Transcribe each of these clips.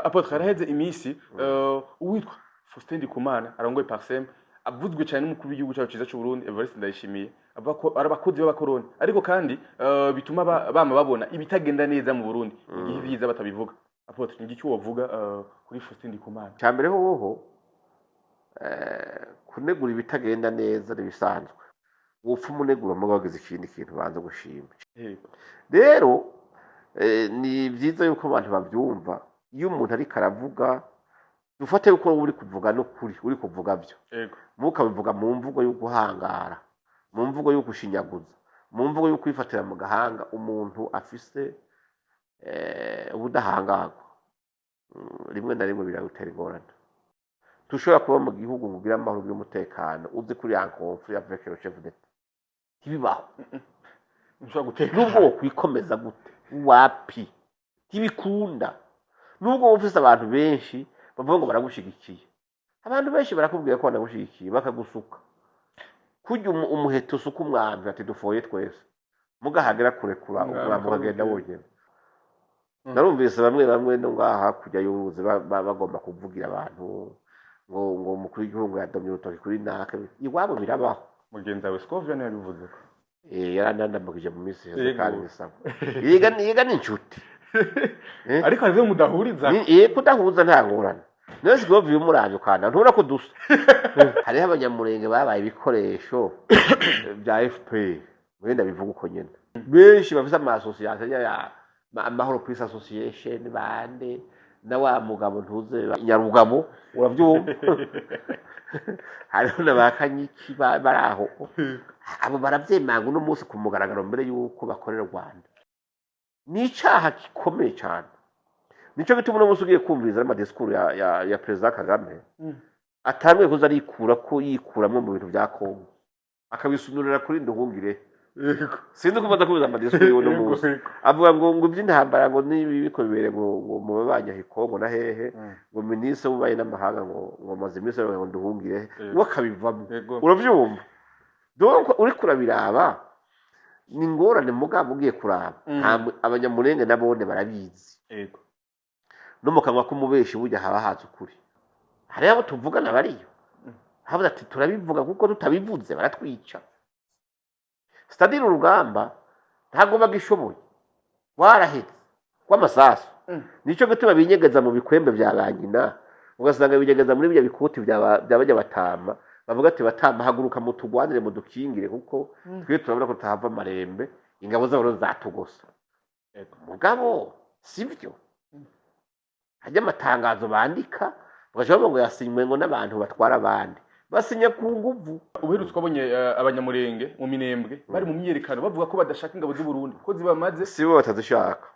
Apotre haraheze imisi uwitwa Faustin Ndikumana arongoye Parsem avuzwe cyane n'umukuru w'igihugu cyacu ciza cy'u Burundi Evariste Ndayishimiye avuga ko ari abakozi b'abakoroni ariko kandi bituma bama babona ibitagenda neza mu Burundi igihe biza batabivuga. Apotre ngiki wovuga kuri Faustin Ndikumana? Cyambere hoho kunegura ibitagenda neza nibisanzwe. Wopfa umunegura mu bageze ikindi kintu banza gushima. Rero ni byiza yuko abantu bavyumva iyo umuntu ari karavuga dufate uko uri kuvuga no kuri uri kuvuga byo mukabivuga mu mvugo yo guhangara mu mvugo yo gushinyaguza mu mvugo yo kwifatira mu gahanga umuntu afise ubudahangagwa rimwe na rimwe biragutera ingorane. Tushobora kuba mu gihugu kugira amahoro y'umutekano uzi kuri yankonfu ya vekero chef d'etat kibibaho ushobora guteka nubwo kwikomeza gute wapi kibikunda nubwo ufise abantu benshi bavuga ngo baragushigikiye abantu benshi barakubwira ko banagushigikiye bakagusuka kujya umuheto suka umwambi ati dufoye twese mugahagera kurekura umwambi ukagenda wogera. Narumvise bamwe no ngaha kujya yuruzi bagomba kuvugira abantu ngo umukuru w'igihugu yadomye urutoki kuri naka iwabo birabaho. Mugenza we Scovia yabivuze ko yaranandambagije mu minsi yose kandi nisaba yiga n'inshuti ariko arizo mudahuriza kudahuza nta ngorane nese Scovia umuranje kandi ntubona ko dusa. Hariho abanyamurenge babaye ibikoresho bya FPR wenda bivuga uko nyene benshi bafite amasosiyete ya Amahoro Peace Association bande na wa mugabo ntuze Nyarugabo uravyumva hariho n'abakanyiki baraho abo baravyemanga uno munsi ku mugaragaro mbere yuko bakorera Rwanda ni icaha gikomeye cyane. Nico gituma uno munsi ugiye kumviriza amadiskuru ya President Kagame atangiye kuza arikura ko yikuramwe mu bintu bya Kongo akabisunurira kuri Nduhungire sinzi ko badakubiza amadiskuru y'uno munsi avuga ngo iby'intambara ngo nibiko bibere ngo mu babanya hikongo na hehe ngo ministre w'ubaye n'amahanga ngo maze ministre ngo Nduhungire wakabivamo uravyumva donc uri kurabiraba ni ngorane mugabo ugiye kuraba abanyamurenge nabone barabizi no mukanwa ko mubeshi burya haba haza ukuri. Hari abo tuvugana bariyo havuze ati turabivuga kuko tutabivuze baratwica. Stadire urugamba ntago bagishoboye warahetse kw'amasasu nico gituma binyegeza mu bikwembe bya banyina ugasanga binyegeza muri bya bikuti byabajya batama bavuga ati batama haguruka mu tugwanire mu dukingire kuko twe turabona ko tahava marembe ingabo zabo zatugosa. Mugabo sivyo hajya amatangazo bandika bagashobora ngo yasinywe ngo n'abantu batwara abandi basinya ku nguvu. Ubuherutse twabonye abanyamurenge mu Minembwe bari mu myerekano bavuga ko badashaka ingabo z'u Burundi ko zibamaze sibo batazishaka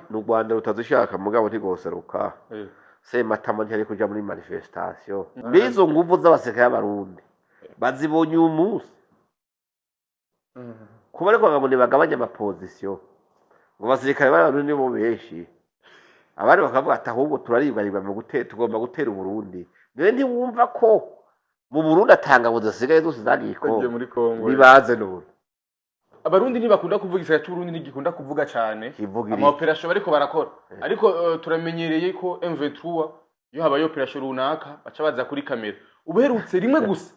n'u Rwanda rutazishaka mugabo ntigoseruka Sematama ntiyari kuja muri manifestation bizo nguvu z'abasirikare b'abarundi bazibonye umunsi kuba ariko ngo bagabanye amaposition ngo basirikare b'abarundi bo benshi abari bakavuga ati ahubwo turaribwa mu tugomba gutera Burundi. Niwe ntiwumva ko mu Burundi atangabo zisigaye zose zagiye Kongo bibaze none abarundi ntibakunda kuvuga isaya cy'Uburundi ntigikunda kuvuga cyane ama operation bariko barakora ariko turamenyereye ko M23 yo habaye operation runaka baca baza kuri kamera ubuherutse rimwe gusa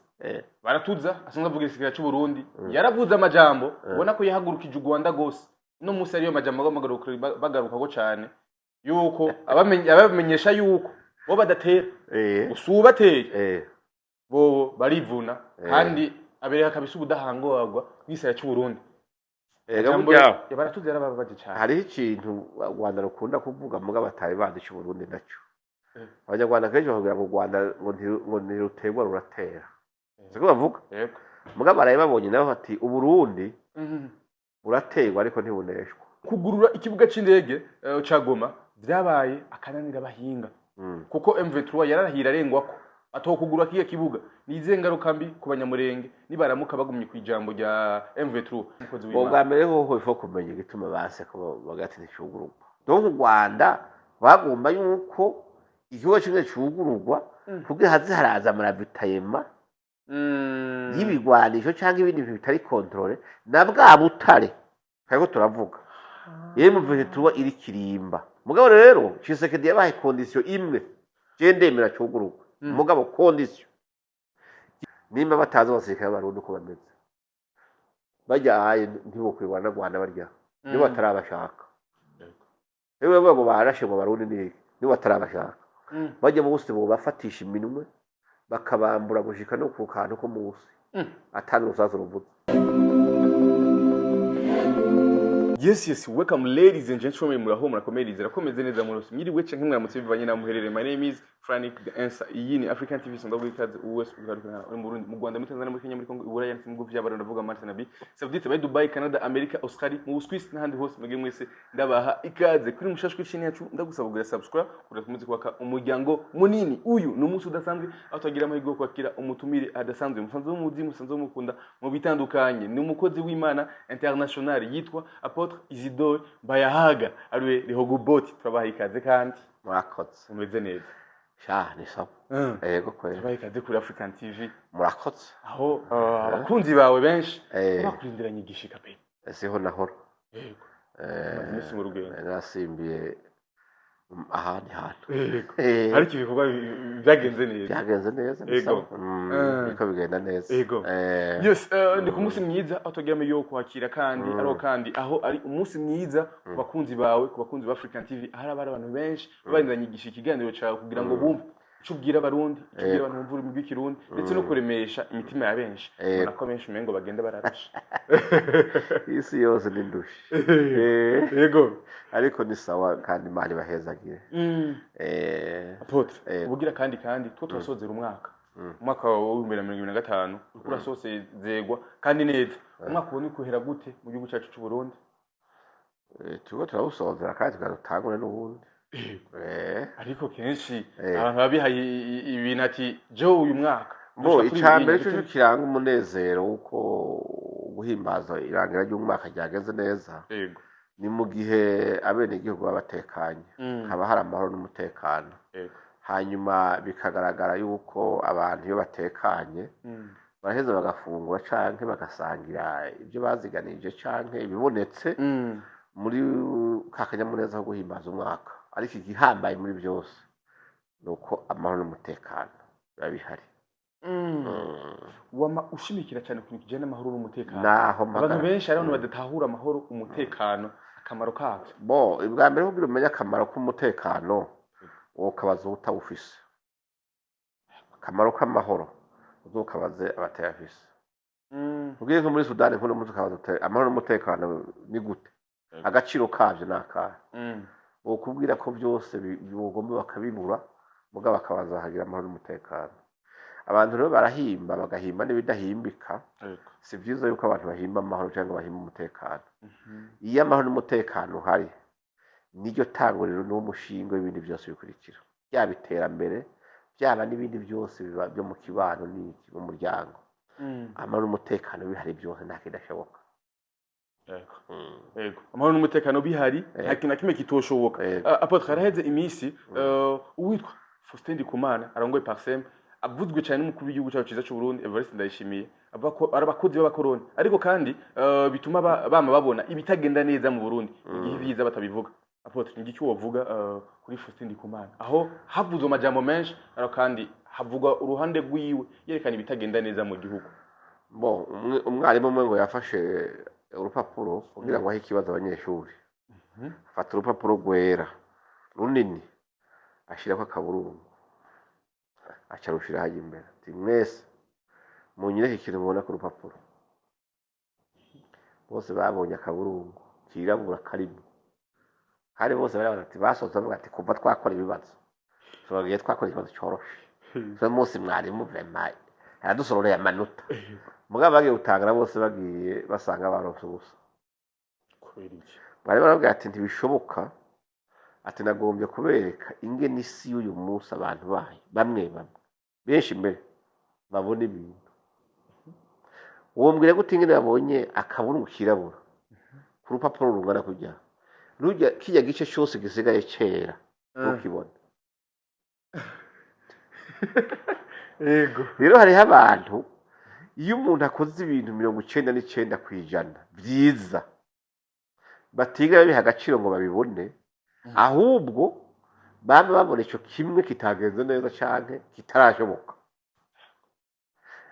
baratuza asanzwe avuga isaya cy'Uburundi yaravuze amajambo ubona ko yahagurukije u Rwanda gose no musi ariyo majambo bagaruka ko cyane yuko abamenyesha yuko bo badatera usubateye bo barivuna kandi abereka kabisa ubudahangorwa bw'isaya cy'Uburundi. Baratuze yarababaje cyane. Hari ikintu Rwanda rukunda kuvuga muga bataye bandisha Burundi naco abanyarwanda kenshi bavuga ngo Rwanda ngo ntirutegwa ruratera siko bavuga muga baraye babonye naho ati Uburundi burategwa ariko ntibuneshwa. Kugurura ikibuga c'indege ca Goma byabaye akananira bahinga kuko M23 yararahira arengwa ko atokugura kiye kibuga nize ngaruka mbi ku banyamurenge nibaramuka bagumye kwijambo rya M23 bwa mbere ho ifo kumenya gituma base ko bagati n'icugurugwa. Donc u Rwanda bagomba yuko ikibuga kimwe cyugurugwa kugira hazi haraza amaravitayema y'ibigwanisho cyangwa ibindi bintu bitari controle na bwa butare kandi turavuga yemwe M23 iri kirimba mugabo rero Tshisekedi yabaye condition imwe je ndemera cyugurugwa mugabo condition nimba batazi abasirikare b'abarundi uko bameze bajya ahaye ntibokwirwa na Rwanda barya niba batarabashaka ewe babo barashe mu Barundi niba batarabashaka bajya mu busi bo bafatisha iminwe bakabambura gushika no ku kantu ko musi atanu rusazo ruvuze. Yes, welcome ladies and gentlemen, muraho murakomereza rakomeze neza mu rusi mwiriwe canke mwaramutse bivanye na muherere. My name is Frank the Answer. Iyi ni African TV sonda gwikaze US kugarukana mu Burundi, mu Rwanda, muri Tanzania, muri Kenya, muri Kongo, Iburaya ndetse mu bihugu by'abarundi ndavuga Mars na B. Saudite by Dubai, Canada, America, Australia, mu Swiss n'ahandi hose mwege mwese ndabaha ikaze kuri mushashwe chini yacu. Ndagusaba kugira subscribe kugira kumeze kwaka umuryango munini. Uyu ni umunsi udasanzwe aho twagira amahirwe kwakira umutumire adasanzwe, musanzwe w'umuzi, musanzwe w'umukunda mu bitandukanye. Ni umukozi w'Imana international yitwa Apotre Isidore Bayahaga ariwe Rehogoboti. Turabaha ikaze kandi Murakoze umeze neza. sha ni sawa yego kweli turabaha ikaze kuri African TV. Murakoze Aho abakunzi bawe benshi bakurindiranye igishika pe. siho nahora Yego nisi mu rugendo nasimbiye ahandi hantu ariko ibikorwa byagenze neza niko bigenda neza. Yes, ndi ku munsi mwiza aho tugeramo yo kwakira kandi kandi aho ari umunsi mwiza ku bakunzi bawe, ku bakunzi ba African TV, ahari abantu benshi babandiranye igisha ikiganiro cyawe kugira ngo bumve icyo ubwira abarundi, icyo ubwira abantu bumva mu Kirundi, ndetse no kuremesha imitima ya benshi. Nako benshi umengo bagenda bararasha isi yose n'indushi. Yego ariko ni sawa kandi Imana ibahezagire. Apotre ubugira kandi two twasozera umwaka wa 2025 ukura sose zegwa kandi neza. Umwaka ubone kuhera gute mu gihugu cyacu cy'u Burundi? Tugo turawusozera kandi tugatangura n'ubundi. Ariko kenshi abantu babihaye ibintu ati jo uyu mwaka bo icambere cyo kiranga umunezero uko guhimbaza irangira ry'umwaka ryagenze neza. Yego ni mu gihe abene igihugu babatekanye haba hari amahoro n'umutekano. Hanyuma bikagaragara yuko abantu iyo batekanye baraheza bagafungura canke bagasangira ibyo baziganije canke ibibonetse muri kakanyamuneza ho guhimbaza umwaka. Ariko igihambaye muri byose nuko amahoro n'umutekano babihari. Wama ushimikira cyane ku kijyana n'amahoro n'umutekano. Abantu benshi ari abantu badatahura amahoro umutekano akamaro kavyo. Bo ibwa mbere kugira umenye akamaro k'umutekano ukabaza utawufise. Akamaro k'amahoro uzokabaze abatayafise. Ugiye nko muri Sudani nko muzi kabaza amahoro n'umutekano ni gute? Agaciro kavyo nakara. Ukubwira ko byose bigomba bakabibura mugabo bakabaza hagira amahoro n'umutekano. Abantu rero barahimba bagahimba n'ibidahimbika. Si byiza yuko abantu bahimba amahoro cyangwa bahimba umutekano. Iyo amahoro n'umutekano hari niryo tanguriro n'umushingo w'ibindi byose bikurikira. Byaba iterambere, byaba n'ibindi byose biba byo mu kibano n'iki mu muryango. Amahoro n'umutekano bihari byose nta kidashoboka. Yego amahoro n'umutekano bihari nta kintu kimwe kitoshoboka. Apotre haraheze imisi uwitwa Faustin Ndikumana arongoye Parsem avuzwe cyane n'umukuru w'igihugu cyacu cyiza cy'u Burundi Evariste Ndayishimiye avuga ko arabakozi b'abakoroni, ariko kandi bituma bama babona ibitagenda neza mu Burundi igihe biza batabivuga. Apotre ngiki wovuga kuri Faustin Ndikumana aho havuzwe amajambo menshi ariko kandi havuga uruhande rwiwe yerekana ibitagenda neza mu gihugu? Bo umwarimu umwe ngo yafashe urupapuro kugira ngo ahe ikibazo abanyeshuri. Afata urupapuro rwera runini ashirako akaburungu acarushira haje imbere ati mwese munyireke ikintu mubona ku rupapuro. Bose babonye akaburungu kirabura karimo hari bose bari bati basoza bavuga ati kuva twakora ibibazo tubagiye twakora ikibazo cyoroshe so munsi mwarimu vema aradusororeye amanota mugabo bagiye gutangara bose bagiye basanga baronse ubusa. Bari baravuga ati ntibishoboka ati nagombye kubereka ingene isi y'uyu munsi abantu bayo bamwe benshi mbere babona ibintu. Uwo mbwire gute ingene babonye akaburungu kirabura ku rupapuro rungana kujya rujya kijya gice cyose gisigaye cyera ukibona. Yego rero hariho abantu iyo umuntu akoze ibintu 99% byiza batiga biha agaciro ngo babibone ahubwo baba babona icyo kimwe kitagenze neza cyane kitarashoboka.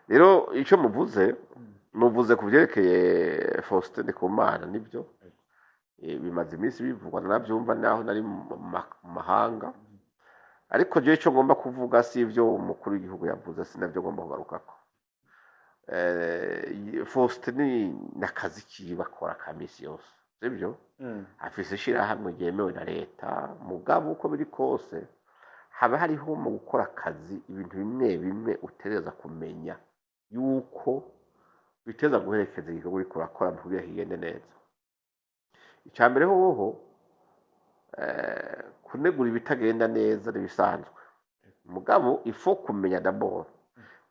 Rero icyo muvuze ku byerekeye Faustin Ndikumana nibyo bimaze iminsi bivugwa nabyumva naho nari mu mahanga, ariko je icyo ngomba kuvuga si ibyo umukuru w'igihugu yavuze, sinabyo ngomba kugarukako. Faustin n'akazi kiwe bakora ka misi yose, sibyo? Afise ishirahamwe ryemewe na leta, mugabo uko biri kose haba hariho mu gukora akazi ibintu bimwe bimwe utereza kumenya yuko biteza guherekeza igikorwa uriko urakora kugira kigende neza. Icya mbere hoho kunegura ibitagenda neza n'ibisanzwe, mugabo ifo kumenya d'abord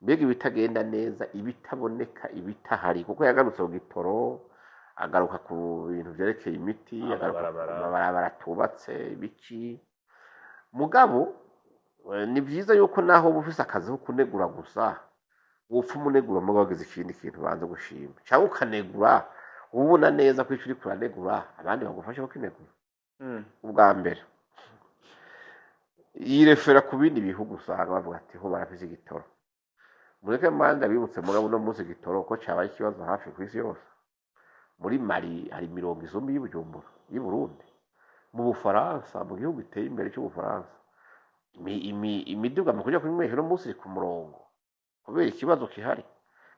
mbega ibitagenda neza, ibitaboneka, ibitahari, kuko yagarutse ku gitoro, agaruka ku bintu byerekeye imiti, agaruka amabarabara tubatse ibiki. Mugabo ni byiza yuko naho bufise akazi ko kunegura gusa wopfa umunegura mu wagize ikindi kintu banza gushima, cyangwa ukanegura ubona neza ko icyo uri kuranegura abandi bagufasha ko kinegura. Ubwa mbere yirefera ku bindi bihugu usanga bavuga ati ho barafise igitoro, mureke manda bibutse mugabo no munsi igitoro ko cyabaye ikibazo hafi ku isi yose. Muri Mali hari 10 y'Ubujumbura y'u Burundi, mu Bufaransa, mu gihugu giteye imbere cy'Ubufaransa imiduga mu kujya kuri mwesho no munsi ku murongo kubera ikibazo kihari,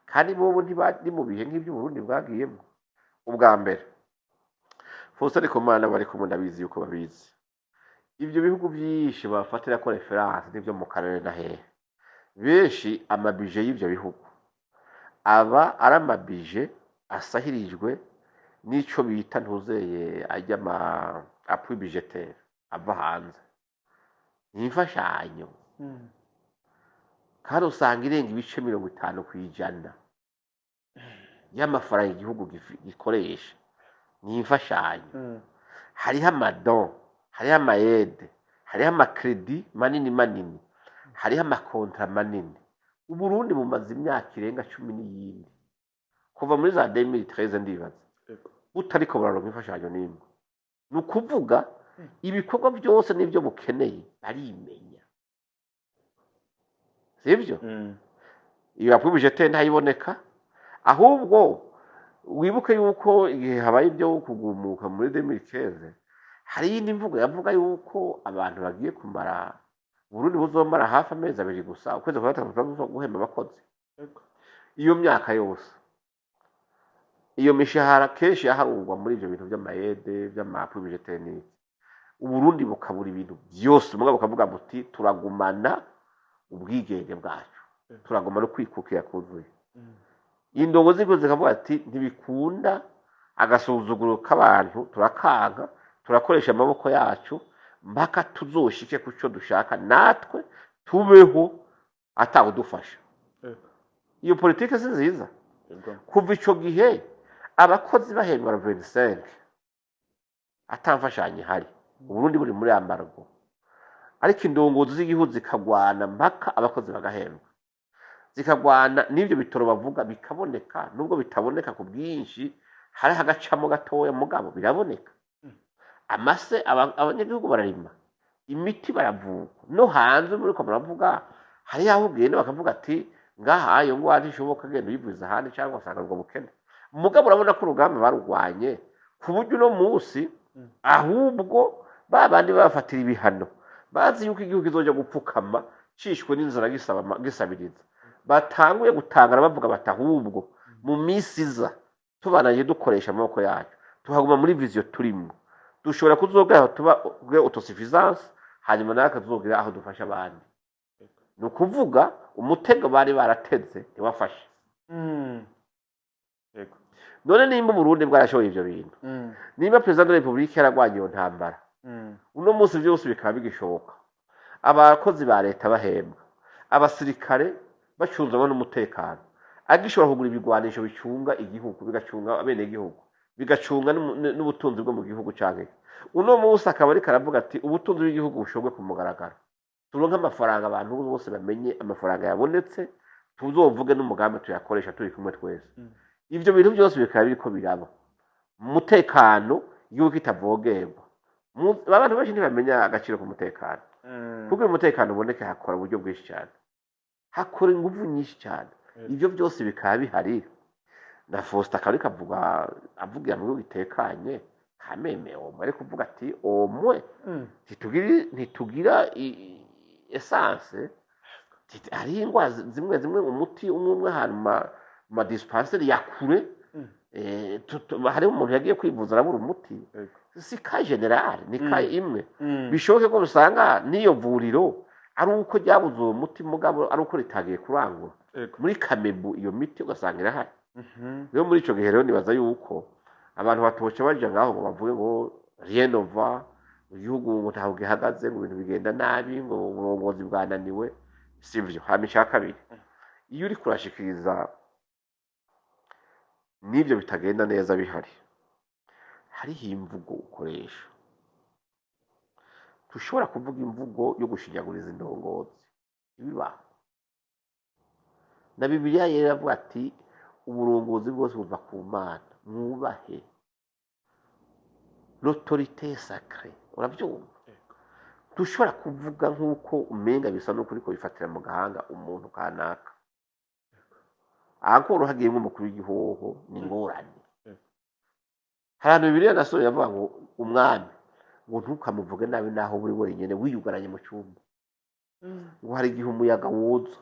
kandi bobo ntibari mu bihe nk'ibyo Burundi bwagiyemo. Ubwa mbere Faustin Ndikumana bari kumwe ndabizi yuko babizi ibyo bihugu byinshi bafatira ko reference n'ibyo mu karere na hehe, benshi amabije y'ibyo bihugu aba ari amabije asahirijwe n'ico bita ntuzeye ajya appui budgetaire ava hanze, n'imfashanyo kandi usanga irenga ibice 50% y'amafaranga igihugu gikoresha n'imfashanyo. Hariho amadon, hariho amayede, hariho amakredi manini, hariho amakontra manini. Uburundi bumaze imyaka irenga 10 n'iyindi kuva muri za 2013 ndibaza butariko buraronka imfashanyo n'imwe. Nukuvuga ibikorwa byose n'ibyo bukeneye barimenya, sivyo? Iyo appui budgetaire ntayiboneka, ahubwo wibuke yuko igihe habaye ibyo kugumuka muri 2015 hari indi mvugo yavuga yuko abantu bagiye kumara Burundi buzomara hafi amezi 2 gusa, ukwezi kwa 5 guhemba abakozi. Iyo myaka yose iyo mishahara kenshi yaharungwa muri ibyo bintu by'amayede by'amapu budgetaire, Uburundi bukabura ibintu byose, mugabo bukavuga buti turagumana ubwigenge bwacu, turagumana kwikukira kuzuye. Indongo ziko zikavuga ati ntibikunda agasuzuguro k'abantu, turakanka, turakoresha amaboko yacu mpaka tuzoshike ku cyo dushaka, natwe tubeho atawudufasha. Iyo politike si nziza. Kuva ico gihe abakozi bahembwa 25 atamfashanye hari, Uburundi buri muri ambargo, ariko indongozi z'igihugu zikagwana mpaka abakozi bagahembwa, zikagwana n'ibyo bitoro bavuga bikaboneka, nubwo bitaboneka ku bwinshi hari hagacamo gatoya mugabo biraboneka. Amase abanyagihugu bararima, imiti baravuga, no hanze muri ko baravuga, hari yaho ugenda bakavuga ati ngaha ayo ngwari ishoboka genda uyivuza handi cyangwa usanga ngo bukene. Mugabo urabona ko urugamba barugwanye ku buryo no munsi ahubwo babandi bafatira ibihano bazi yuko igihugu kizoja gupfukama cishwe n'inzara gisabiriza, batanguye gutangara bavuga batahubwo mu misi iza tubanaye dukoresha amaboko yacu, tuhaguma muri vision turimo, dushobora kuzogera tuba autosuffisance, hanyuma nakazogira aho dufasha abandi. Nukuvuga umutego bari barateze ntiwafashe. None nimba Burundi bwarashoboye ibyo bintu, nimba president de la Republique yaragwanye iyo ntambara, uno munsi byose bikaba bigishoboka, abakozi ba leta bahembwa, abasirikare bacunzwe n'umutekano, agishobora kugura ibigwanisho bicunga igihugu, bigacunga abene igihugu, bigacunga n'ubutunzi bwo mu gihugu cyane. Uno munsi akaba ari karavuga ati ubutunzi bw'igihugu bushobwe ku mugaragaro, turonka amafaranga abantu bose bamenye amafaranga yabonetse, tuzovuge n'umugambi tuyakoresha turi kumwe twese. Ivyo bintu byose bikaba biriko biraba umutekano igihugu kitavogerwa, abantu benshi ntibamenya agaciro k'umutekano kuko umutekano uboneke hakora uburyo bwinshi cyane, hakora ingufu nyinshi cyane, ibyo byose bikaba bihari. na Faustin akaba avugira mu gihugu gitekanye kameme omwe ariko kuvuga ati omwe ntitugira essence hari ingwa zimwe umuti umwe ahantu ma dispensary ya kure hari umuntu yagiye kwivuza arabura umuti si ka general ni ka imwe bishoboke ko usanga niyo vuriro ari uko ryabuze uwo muti mugabo ari uko ritagiye kurangura muri Kamebu iyo miti ugasanga irahari. Rero muri ico gihe rero nibaza yuko abantu batoce baje ngaho ngo bavuge ngo rien ne va, igihugu ngo ntaho gihagaze, ngo ibintu bigenda nabi, ngo uburongozi bwananiwe, sivyo. Hamisha kabiri iyo uri kurashikiriza nibyo bitagenda neza bihari, hariho imvugo ukoresha. Tushobora kuvuga imvugo yo gushinyaguriza indongozi ibibaho, na Bibiliya yeravuga ati uburongozi bwose buva ku Mana, mwubahe l'autorité sacrée. Urabyumva? Dushobora kuvuga nk'uko umenga bisa no kuri ko bifatira mu gahanga umuntu kanaka, akoro hagiye nk'umukuru w'igihugu ni ngorane. Hari Bibiliya naso yavuga ngo umwami ngo ntukamuvuge nabi naho buri wenyene wiyugaranye mu cyumba, ngo hari igihe umuyaga woza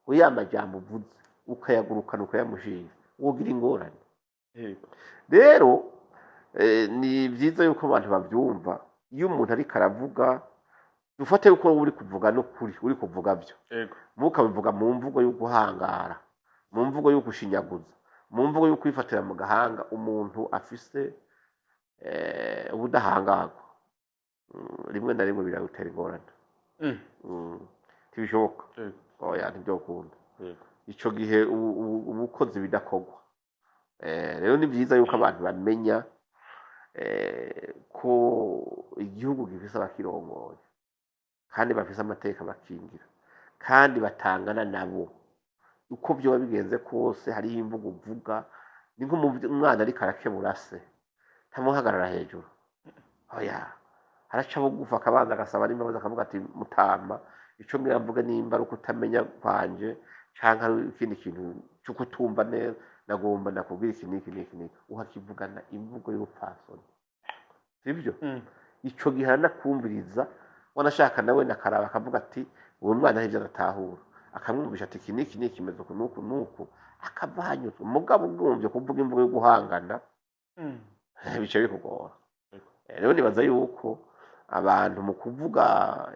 uya majambo uvuze ukayagurukana ukayamushira wogira ingorane. Rero ni byiza yuko abantu bavyumva. Iyo umuntu ari karavuga dufate yuko uri kuvuga no kuri uri kuvuga byo mukabivuga mu mvugo yo guhangara, mu mvugo yo gushinyaguza, mu mvugo yo kwifatira mu gahanga umuntu afise ubudahangarwa, rimwe na rimwe biragutera ingorane. Tibishoboka oya ntibyokunda ico gihe ubukozi bidakogwa. Rero ni byiza yuko abantu bamenya ko igihugu gifise abakirongoye kandi bafise amateka bakingira kandi batangana nabo uko byo bigenze kose. Hariho imvugo uvuga ni nk'umwana ariko arakebura se ntamuhagarara hejuru, oya haraca bugufa akabanza agasaba n'imbabazi akavuga ati mutamba ico miravuga nimba ari ukutamenya kwanje canka ari ikindi kintu cyo kutumva neza, nagomba nakubwira iki niki uhakivugana imvugo y'ubupfasoni, sivyo? Ico gihana kumviriza wanashaka nawe nakaraba akavuga ati uwo mwana n'ivyo adatahura, akamwumvisha ati iki niki kimeze nuku akavanyuzwa. Mugabo ubwumvye kuvuga imvugo yo guhangana bice bikugora. Rero nibaza yuko abantu mu kuvuga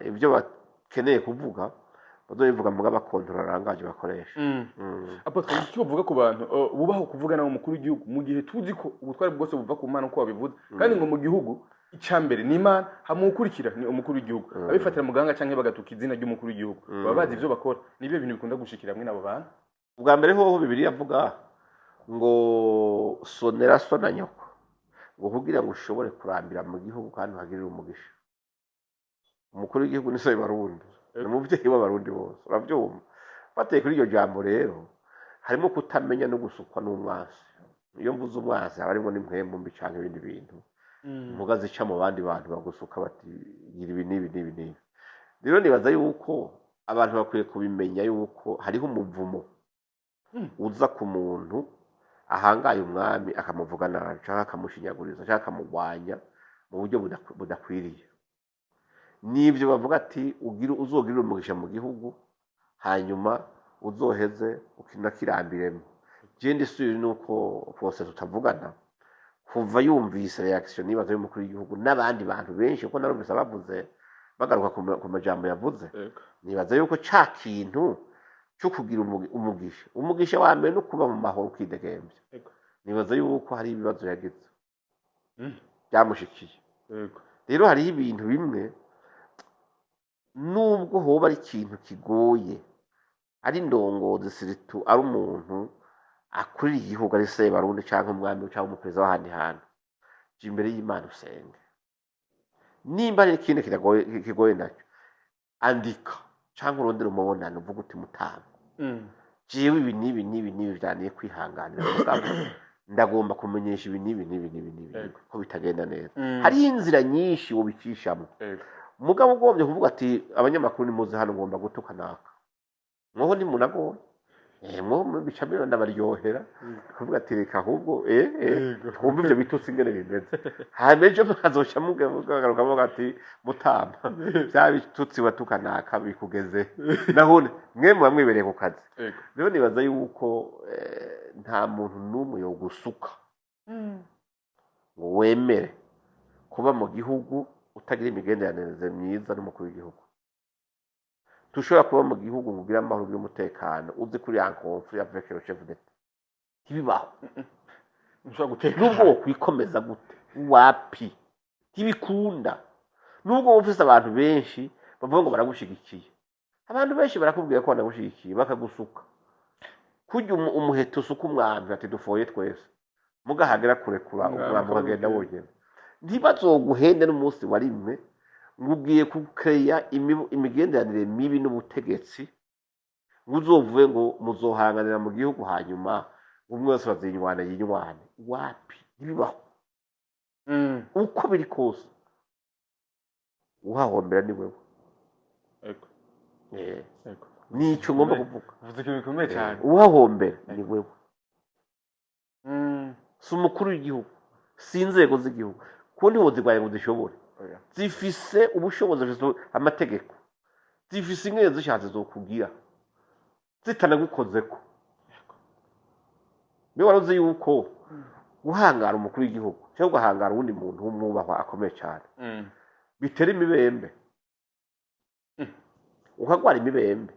ibyo bakeneye kuvuga bazobivuga muga bakontrola rangaje bakoresha. Apo twiki uvuga ku bantu bubaho kuvuga nawo mukuru w'igihugu mu gihe tuzi ko ubutwari bwose buva ku Mana uko babivuze, kandi ngo mu gihugu icyambere ni Imana hamukurikira ni umukuru w'igihugu. Abifatira muganga canke bagatuka izina ry'umukuru w'igihugu baba bazi ivyo bakora. Nibyo bintu bikunda gushikira hamwe nabo bantu. Ubwa mbere hoho Bibiliya avuga ngo sonera sona nyoko ngo kugira ngo ushobore kurambira mu gihugu kandi uhagirire umugisha. Umukuru w'igihugu ni so Barundi, ni umuvyeyi w'abarundi bose. Uravyumva? Bateye kuri iryo jambo rero harimo kutamenya no gusukwa n'umwasi. Iyo mvuze umwasi abarimo n'impwembu mbi canke ibindi bintu muga zica mu bandi bantu bagusuka bati gira ibi nibi. Rero nibaza yuko abantu bakwiye kubimenya yuko hariho umuvumo uza ku muntu ahangaye umwami akamuvuga nabi canke akamushinyaguriza canke akamugwanya mu buryo budakwiriye. Nibyo bavuga ati uzogirira umugisha mu gihugu hanyuma uzoheze ukinakirambiremo. Je ndisubira nuko bose tutavugana kuva yumvise reaction nibaza y'umukuru w'igihugu n'abandi bantu benshi ko narumvise bavuze bagaruka ku majambo yavuze. Nibaza yuko ca kintu cyo kugira umugisha wa mbere no kuba mu mahoro kidegembye. Nibaza yuko hari ibibazo yagize byamushikiye. Rero hari ibintu bimwe nubwo hoba ari ikintu kigoye, ari ndongozi siritu ari umuntu akurira igihugu ari se Barundi canke umwami cyangwa umuperezida w'ahandi hantu, je imbere y'Imana usenge. Nimba ari ikintu kigoye nacyo andika canke urondera umubonano uvuga uti mutamba jewe ibi nibi vyaniye kwihanganira mugabo ndagomba kumenyesha ibi n'ibi Yego. ko bitagenda neza hariho inzira nyinshi wobicishamo Yego. mugabo ugombye kuvuga ati abanyamakuru nimuze hano ngomba gutuka naka mwoho ntimunagoye mwoho bica ndabaryohera kuvuga ati reka ahubwo twumve ibyo bitutsi ingene bimeze hanyuma ejo hazoca mugagaruka muvuga ati mutamba bya bitutsi watuka naka bikugeze nahone mwe muba mwibereye ku kazi Yego. rero nibaza yuko nta muntu n'umwe yo gusuka ngo wemere kuba mu gihugu utagira imigenderanire myiza n'umukuru w'igihugu tushobora kuba mu gihugu ngo ugire amahoro y'umutekano uzi kuri yankonfuri avec le chef d'etat ntibibaho nshobora guteka nubwo wokwikomeza gute wapi ntibikunda nubwo wumvise abantu benshi bavuga ngo baragushigikiye abantu benshi barakubwira ko banagushigikiye bakagusuka kurya umuheto usuka umwambi ati dufoye twese mugahagera kurekura umwambi ukagenda wogenda ntibazoguhende n'umunsi wa rimwe ngo ugiye kukeya imigenderanire mibi n'ubutegetsi ngo uzovuye ngo muzohanganira mu gihugu hanyuma umwe wese bazinywana yinywane wapi ntibibaho uko biri kose uhahombera ni wewe nicyo ngomba kuvuga uvuze ikintu gikomeye cyane uhahombera ni wewe si umukuru w'igihugu si inzego z'igihugu kundi ngo zirwaye ngo zishobore zifise ubushobozi zifise amategeko zifise ingene zishatse zokugira zitanagukozeko niba waruzi yuko guhangara umukuru w'igihugu cyangwa guhangara uwundi muntu w'umwubahwa akomeye cyane bitera imibembe ukagwara imibembe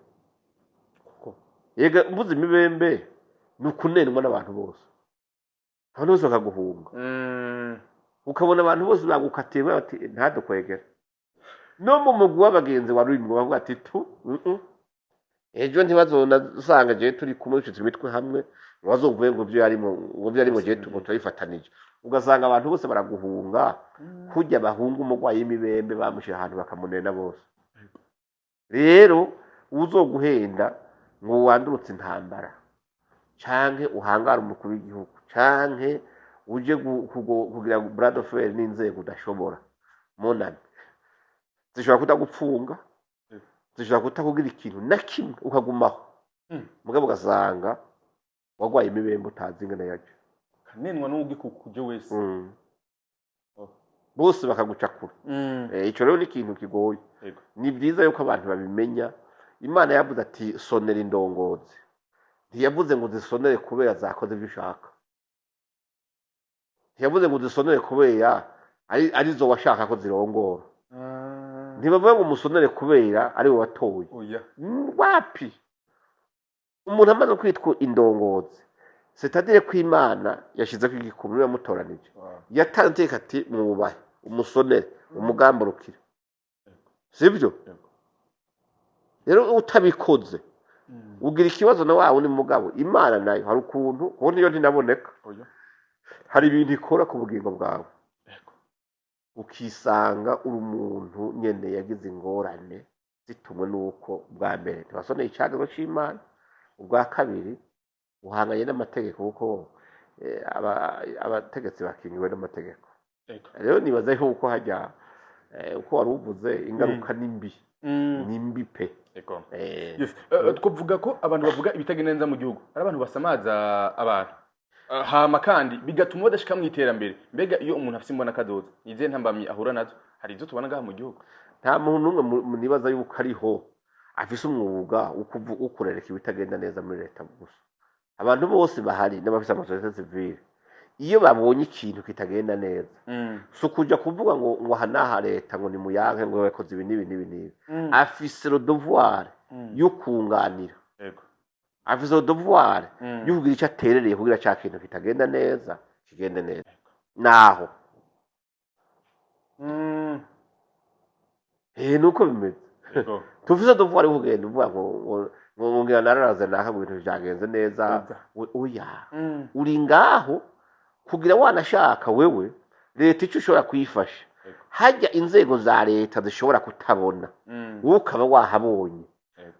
yega mvuze imibembe ni ukunenwa n'abantu bose abantu bose bakaguhunga ukabona abantu bose bagukatiye bati ntadukwegera no mu mugwi w'abagenzi wari urimo bavuga ati ejo ntibazona usanga jewe turi kumwe dushitse imitwe hamwe bazovuye ngo byo yarimo jewe turayifatanije ugasanga abantu bose baraguhunga kujya bahunga umugwayi y'imibembe bamushira ahantu bakamunena bose rero uzoguhenda ngo wandurutse intambara canke uhangara umukuru w'igihugu canke uje kugira brad of fair n'inzego udashobora monani zishobora kutagupfunga zishobora kutakugira ikintu na kimwe ukagumaho mugabo ugasanga wagwaye imibembe utazi ingene yaje kanenwa n'ugikukuje wese bose bakagucakura ico rero ni ikintu kigoye ni byiza yuko abantu babimenya imana yavuze ati sonera indongozi ntiyavuze ngo zisonere kubera zakoze ibyo ushaka ntiyavuze ngo zisonere kubera arizo washaka ko zirongora ntibavuga ngo umusonere kubera ari we watoye wapi umuntu amaze kwitwa indongozi c'est-à-dire ko imana yashyizeho igikumwe yamutoranije yatanze ati mwubahe umusonere umugamburukire sibyo rero utabikoze ugira ikibazo na wawe ni mugabo imana nayo hari ukuntu ubundi iyo ntinaboneka hari ibintu ikora ku bugingo bwawe ukisanga uri umuntu nyene yagize ingorane zitumwe n'uko bwa mbere ntibasoneye icagiro c'imana ubwa kabiri uhanganye n'amategeko kuko abategetsi bakingiwe n'amategeko rero nibaza yuko hajya uko wari uvuze ingaruka ni mbi pe twavuga ko abantu bavuga ibitagenda neza mu gihugu ari abantu basamaza abantu hama kandi bigatuma badashika mu iterambere mbega iyo umuntu afite imbona kadoza nize ntambamye ahura nazo hari izo tubona ngaha mu gihugu nta muntu n'umwe nibaza yuko ariho afise umwuga ukurereka ibitagenda neza muri leta gusa abantu bose bahari n'abafise amasosiyete civile iyo babonye ikintu kitagenda neza so kuja kuvuga ngo hanaha leta ngo ni muyanke ngo yakoze ibi n'ibi afise le devoir yo kunganira afise le devoir yo kugira icyo aterereye kugira cya kintu kitagenda neza kigende neza naho nuko bimeze tufise devoir yo kugenda uvuga ngo ngira nararaze naka ngo ibintu byagenze neza oya uri ngaho kugira wanashaka wewe leta icyo ushobora kuyifasha hajya inzego za leta zishobora kutabona wowe ukaba wahabonye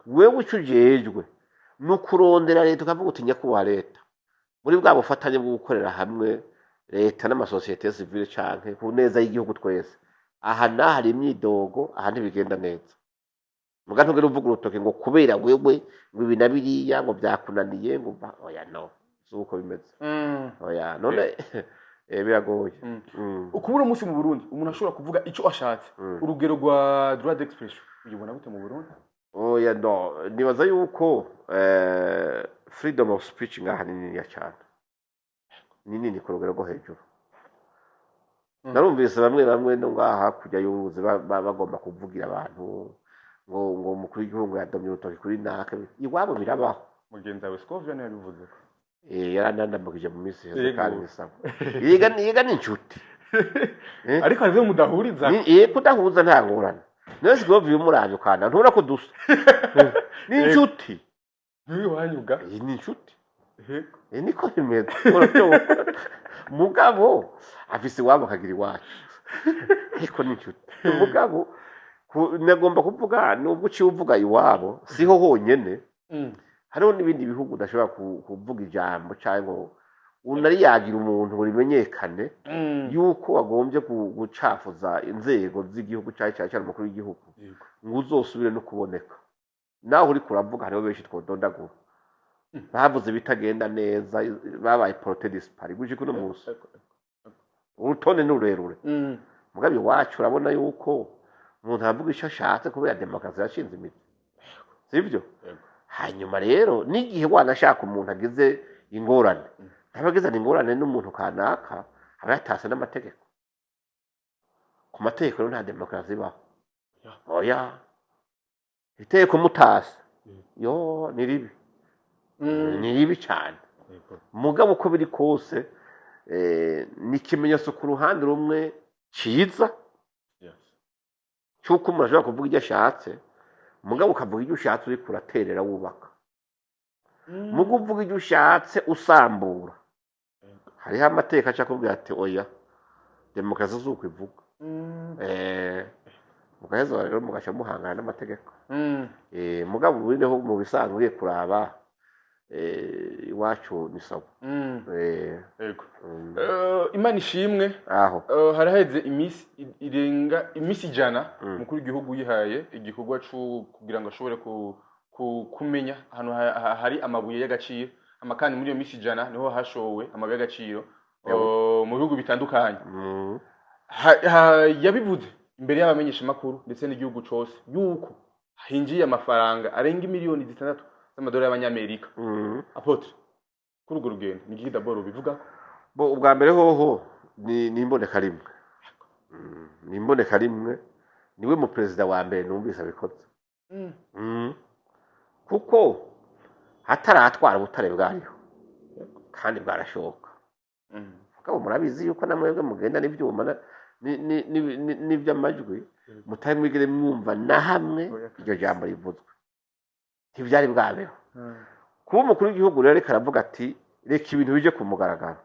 wewe icyo ujejwe ni ukurondera leta ukavuga uti nyakubahwa leta muri bwa bufatanye bwo gukorera hamwe leta n'amasosiyete sivile canke ku neza y'igihugu twese aha naho hari imyidogo aha ntibigenda neza muga ntugere uvuga urutoke ngo kubera wewe ngo ibi na biriya ngo byakunaniye ngo oya no zuko bimeze oya none biragoye ukubura umunsi mu Burundi umuntu ashobora kuvuga ico ashatse urugero rwa droit d'expression uyibona gute mu Burundi oya no nibaza yuko freedom of speech ngaha ni nini cyane nini ku rugero rwo hejuru narumvise bamwe no ngaha kujya yuruzi bagomba kuvugira abantu ngo umukuru w'igihugu yadomye urutoki kuri naka iwabo birabaho mugenzi wawe Scovia nayo bivuze ko yaranandambukije mu minsi heza kandi nisaba yiga ni inshuti ariko arizo mudahuriza kudahuza nta ngorane nawe Scovia umuravye ukana ntubona ko dusa ni inshuti niyo wanyuga ni inshuti niko bimeze mugabo afise iwabo akagira iwacu ariko ni inshuti mugabo nagomba kuvuga nubwo uciye uvuga iwabo siho honyene hariho n'ibindi bihugu udashobora kuvuga ijambo cyangwa unari yagira umuntu ngo rimenyekane yuko wagombye gucafuza inzego z'igihugu cyane umukuru w'igihugu ngo uzosubire no kuboneka naho uri kuravuga hariho benshi twodondagura bavuze bitagenda neza babaye porte dispari guje kuno munsi urutonde n'urerure mugabe wacu urabona yuko umuntu avuga icyo ashatse kubera demokarasi yashinze imizi sibyo hanyuma rero n'igihe wanashaka umuntu agize ingorane abagizana ingorane n'umuntu kanaka aba yatase n'amategeko ku mategeko nta demokarasi ibaho oya iteko mutase yo ni ribi cyane mugabo uko biri kose ni ikimenyetso ku ruhande rumwe cyiza cy'uko umuntu ashobora kuvuga ibyo ashatse mugabo ukavuga ibyo ushatse uri kuraterera wubaka mugo uvuga ibyo ushatse usambura hariho amateka aca kubwira ati oya demokarasi z'uko ivuga mugaheza rero mugaca muhangana n'amategeko mugabo uburindeho mu bisanzwe ugiye kuraba iwacu ni sawa imana ishimwe haraheze irenga iminsi ijana umukuru w'igihugu yihaye igikorwa cyo kugira ngo ashobore kumenya ahantu hari amabuye y'agaciro amakandi muri iyo minsi ijana niho hashowe amabuye y'agaciro mu bihugu bitandukanye yabivuze imbere y'abamenyeshamakuru ndetse n'igihugu cyose yuko hinjiye amafaranga arenga miliyoni 6 z'amadolari y'abanyamerika apotre kuri urwo rugendo ni iki daboro bivuga bo ubwa mbere hoho ni imboneka rimwe ni imboneka rimwe niwe mu president wa mbere numvise abikoze kuko hataratwara ubutare bwariho kandi bwarashoka kuko murabizi yuko namwebwe mugenda n'ibyuma n'iby'amajwi mutari mwigere mwumva na hamwe iryo jambo rivuzwe ntibyari bwabeho kuba umukuru w'igihugu rero reka aravuga ati reka ibintu bije ku mugaragaro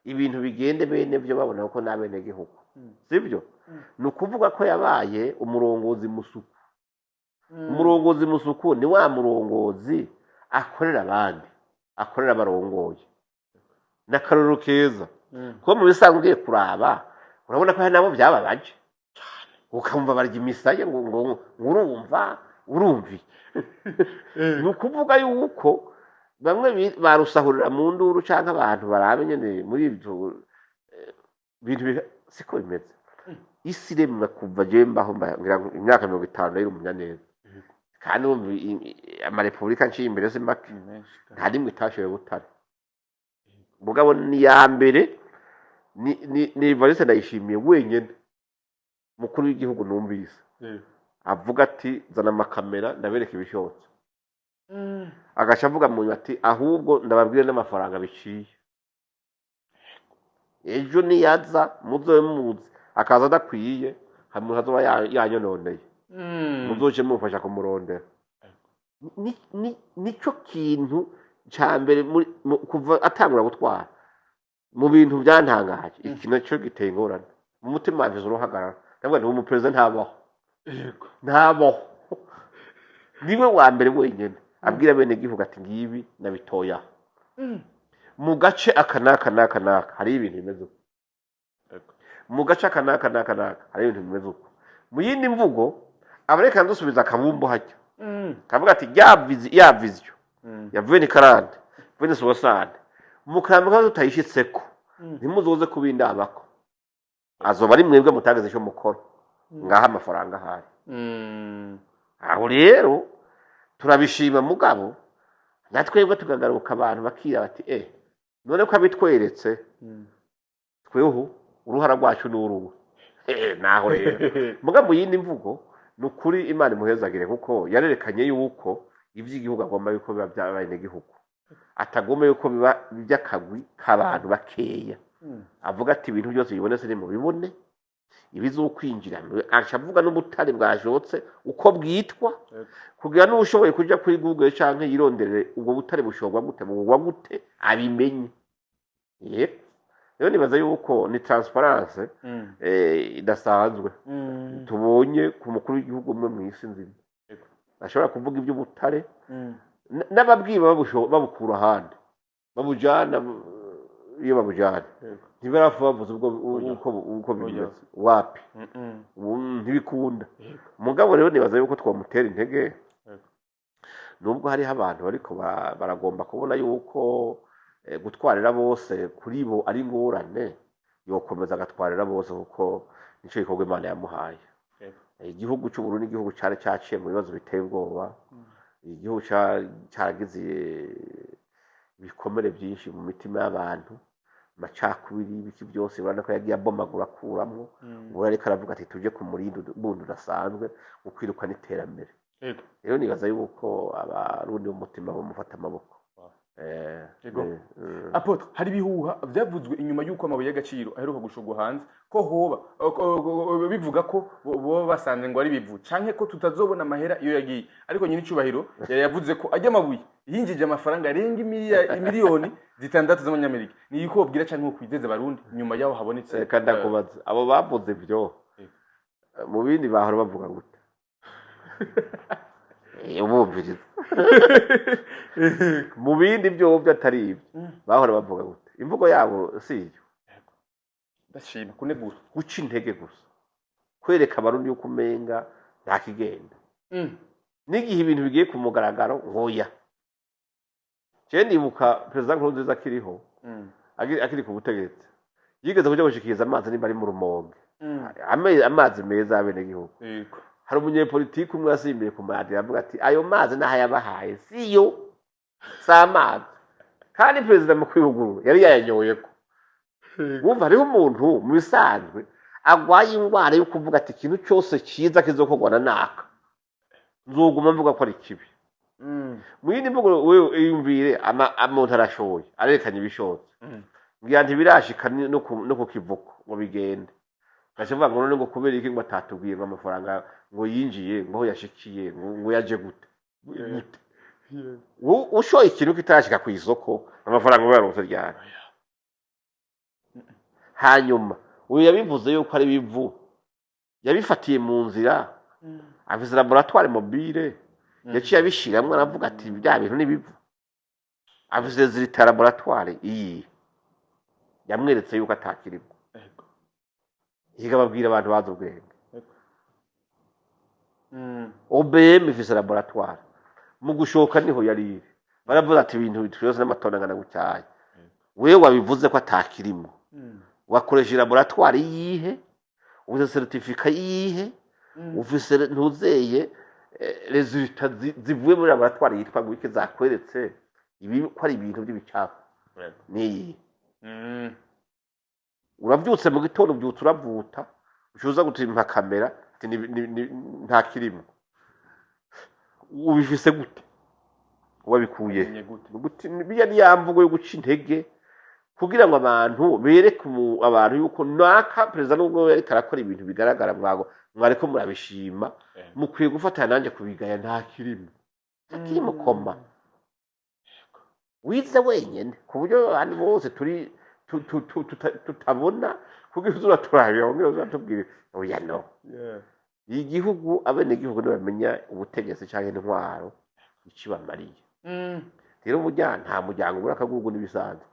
ibintu bigende bene byo babona ko n'abene gihugu sibyo ni ukuvuga ko yabaye umurongozi musuku umurongozi musuku ni wa murongozi akorera abandi akorera abarongoye n'akaroro keza kuko mu bisanzwe ugiye kuraba urabona ko hari nabo byababaje ukamva barya imisaye ngo urumvi ni ukuvuga yuko bamwe barusahurira mu nduru cyangwa abantu barabe nyine muri ibyo bintu siko bimeze isi iremwa kuva mbaho imyaka 50 yari umunyaneza kandi amarepubulika nciye imbere z'imbaki nta rimwe itashoboye butare mugabo ni ya mbere ni Evariste Ndayishimiye wenyine mukuru w'igihugu numvise avuga ati zana amakamera ndabereka ibishotse agaca avuga mu ati ahubwo ndababwire n'amafaranga biciye ejo niyaza muzobe muzi akaza adakwiye hamwe hazoba yanyononeye muzoje mufasha kumurondera nico kintu cya mbere kuva atangura gutwara mu bintu byantangaje iki nacyo giteye ingorane mu mutima wavuze uruhagarara ndavuga ni umuperezida ntabaho niwe wa mbere wenyine abwira bene gihugu ati ngibi nabitoya mu gace aka hari ibintu bimeze uko mu gace aka hari ibintu bimeze uko mu yindi mvugo abareka ndusubiza akabumbo hajya kavuga ati ya viziyo ya Veni Karande Veni Sosane mukambuka tutayishitseko ntimuzoze kubindabako azoba ari mwebwe mutageze cyo mukora ngaha amafaranga ahari aho rero turabishima mugabo natwebwe tukagaruka abantu bakira bati none ko abitweretse tweho uruhara rwacu n'uruwe naho rero mugabo yindi mvugo nukuri Imana imuhezagire kuko yarerekanye yuko ivy'igihugu agomba yuko biba byabaye n'igihugu atagomba yuko biba by'akagwi k'abantu bakeya avuga ati ibintu byose bibonetse ni mu bibone ibizokwinjira avuga n'ubutare bwajotse uko bwitwa kugira n'ushoboye kuja kuri Google canke yirondere ubwo butare bushobwa gute bugwa gute abimenye rero nibaza yuko ni transparence idasanzwe tubonye ku mukuru w'igihugu umwe mu isi nzima ashobora kuvuga iby'ubutare n'ababwiba babukura ahandi babujana iyo babujana ntibarafu bavuze uko bimeze wapi ntibikunda umugabo rero nibaza yuko twamutera intege nubwo hariho abantu bariko baragomba kubona yuko gutwarira bose kuri bo ari ngorane yokomeza agatwarira bose kuko nico gikorwa Imana yamuhaye igihugu cy'u Burundi igihugu cyari cyaciye mu bibazo biteye ubwoba igihugu cyaragize ibikomere byinshi mu mitima y'abantu macakubiri ibiki byose urabona ko yagiye abomagura akuramwo ubu ariko aravuga ati tuje ku murindi bundi udasanzwe ukwiruka n'iterambere rero nibaza yuko abarundi b'umutima bamufata amaboko Apotre hari bihuha byavuzwe inyuma yuko amabuye y'agaciro aheruka gushogwa hanze ko hoba bivuga ko bo basanze ngo ari bivu canke ko tutazobona amahera iyo yagiye ariko nyine icubahiro yari yavuze ko ajya amabuye yinjije amafaranga arenga miliyoni 6 z'amanyamerika ni yuko bwira canke ko kwizeza barundi nyuma yaho habonetse kandi akubaza abo bavuze byo mu bindi bahora bavuga gute ubumviriza mu bindi byo atari ibyo bahora bavuga gute imvugo yabo si iyo ndashima kunegura guca intege gusa kwereka abarundi yuko umenga nta kigenda n'igihe ibintu bigiye ku mugaragaro ngoya je ndibuka perezida Nkurunziza akiriho akiri ku butegetsi yigeze kuja gushikiriza amazi nimba ari mu Rumonge amazi meza y'abenegihugu hari umunyepolitiki umwe yasimbiye ku maradiyo avuga ati ayo mazi naho yabahaye siyo si amazi kandi perezida mu kwihugurura yari yayanyoyeko wumva hariho umuntu mu bisanzwe agwaye indwara yo kuvuga ati ikintu cyose cyiza kizokorwa na naka nzoguma mvuga ko ari kibi mu yindi mvugo wewe yumvire umuntu arashoboye arerekanye ibishotse ngira ntibirashika no ku kivuko ngo bigende gashavuga ngo none ngo kubera iki ngo atatubwiye ngo amafaranga ngo yinjiye ngo yashikiye ngo yaje gute ushoye ikintu kitarashika ku isoko amafaranga ngo yaronse ryari hanyuma uyu yabivuze yuko ari bivu yabifatiye mu nzira afise laboratoire mobile yaciye abishiramwe aravuga ati bya bintu ni bivu afise zirita laboratoire iyi yamweretse yuko atakirimo yiga babwira abantu bazi ubwenge OBM ifise laboratoire mu gushoka niho yari iri baravuga ati ibintu bituyose n'amatona ngana gucyaye wewe wabivuze ko atakirimo wakoresha laboratoire yihe uze certificat yihe ufise ntuzeye resultat zivuye muri laboratoire yitwa ngo iki zakweretse ibi ko ari ibintu by'ibicafu ni uravyutse mu gitondo byutse uravuta ushoza gutimpa kamera ati nta kirimo ubifise gute wabikuye gute biya yamvugo yo guca intege kugira ngo abantu bereke abantu yuko naka perezida nubwo yari karakora ibintu bigaragara mwareko murabishima mukwiye gufatana nanje kubigaya nta kirimo akirimo koma wize wenyene ku buryo abantu bose turi tutabona kugira uzura turabira ngo uzatubwire oya no igihugu abenegihugu ntibamenya ubutegetsi cyangwa intwaro ikibamariye rero burya nta muryango ubura akagugu n'ibisanzwe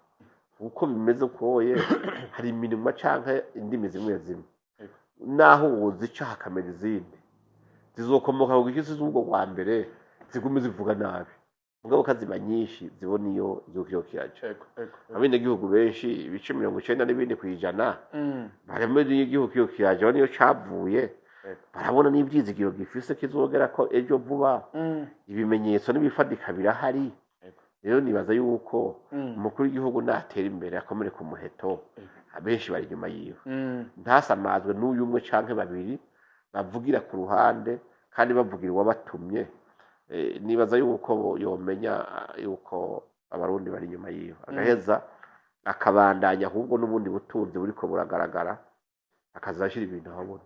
uko bimeze ukoye hari iminwa canke indimi zimwe zimwe naho wozica hakamera izindi zizokomoka ku gikisi z'ubwo rwa mbere zigume zivuga nabi mugabo kaziba nyinshi zibona iyo igihugu kiraje abene gihugu benshi ibice 90 n'ibindi kwijana baremwe n'igihugu kiyo kiraje baniyo cavuye barabona n'ivyizigiro gifise kizogera ko ejo vuba ibimenyetso n'ibifadika birahari rero nibaza yuko umukuru w'igihugu natera imbere akomere ku muheto abenshi bari inyuma yiwe ntasamazwe n'uyu umwe canke babiri bavugira ku ruhande kandi bavugira uwabatumye nibaza yuko yomenya yuko abarundi bari inyuma yiwe agaheza akabandanya ahubwo n'ubundi butunzi buriko buragaragara akazashira ibintu habona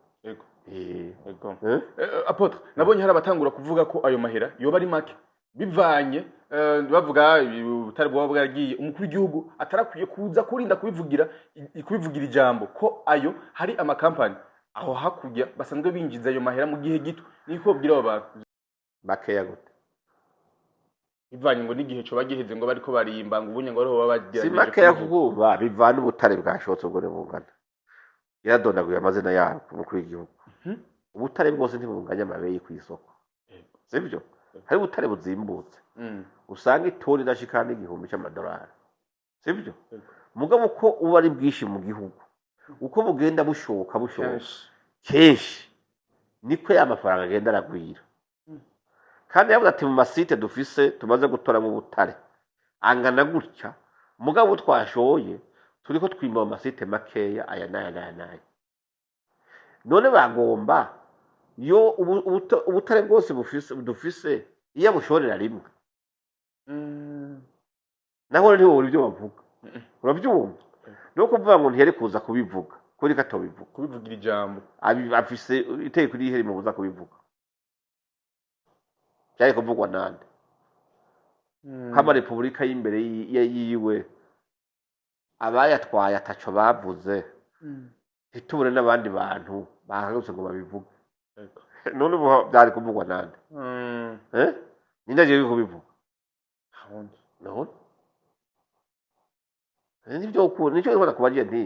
Apotre nabonye hari abatangura kuvuga ko ayo mahera yoba ari make bivanye bavuga utari bwo bwagiye umukuru w'igihugu atarakwiye kuza kurinda kubivugira ijambo ko ayo hari amakampani aho hakujya basanzwe binjiza ayo mahera mu gihe gito niko bwira abo bantu bakeya gute bivanye ngo n'igihe cyo bagiheze ngo bariko barimba ngo ubunye ngo ariho babagira si makeya kuguba bivana ubutare bwashotse ubwo nebungana yaradondaguye amazina yabo ku mukuru w'igihugu ubutare bwose ntibunganya amabeyi ku isoko sibyo hari ubutare buzimbutse usanga itoni idashikana igihumbi cy'amadolari sibyo mugabo uko uba ari bwishi mu gihugu uko bugenda bushoka kenshi niko ya mafaranga agenda aragwira kandi yavuze ati mu masite dufise tumaze gutora mu butare angana gutya mugabo twashoye turiko twimba mu masite makeya aya naya none bagomba yo ubutare bwose dufise iyo bushorera rimwe naho rero uri byo bavuga urabyumva no kuvuga ngo ntiyari kuza kubivuga kuri katobivuga kubivugira ijambo afise iteko riheri mu buza kubivuga cyari kuvugwa nande kama repubulika y'imbere yiwe abayatwaye ataco bavuze ntitubure n'abandi bantu bahagurutse ngo babivuge none ubu byari kuvugwa nande ninde agiye kubivuga none nibyo ukuri nicyo nkora kubagiye nti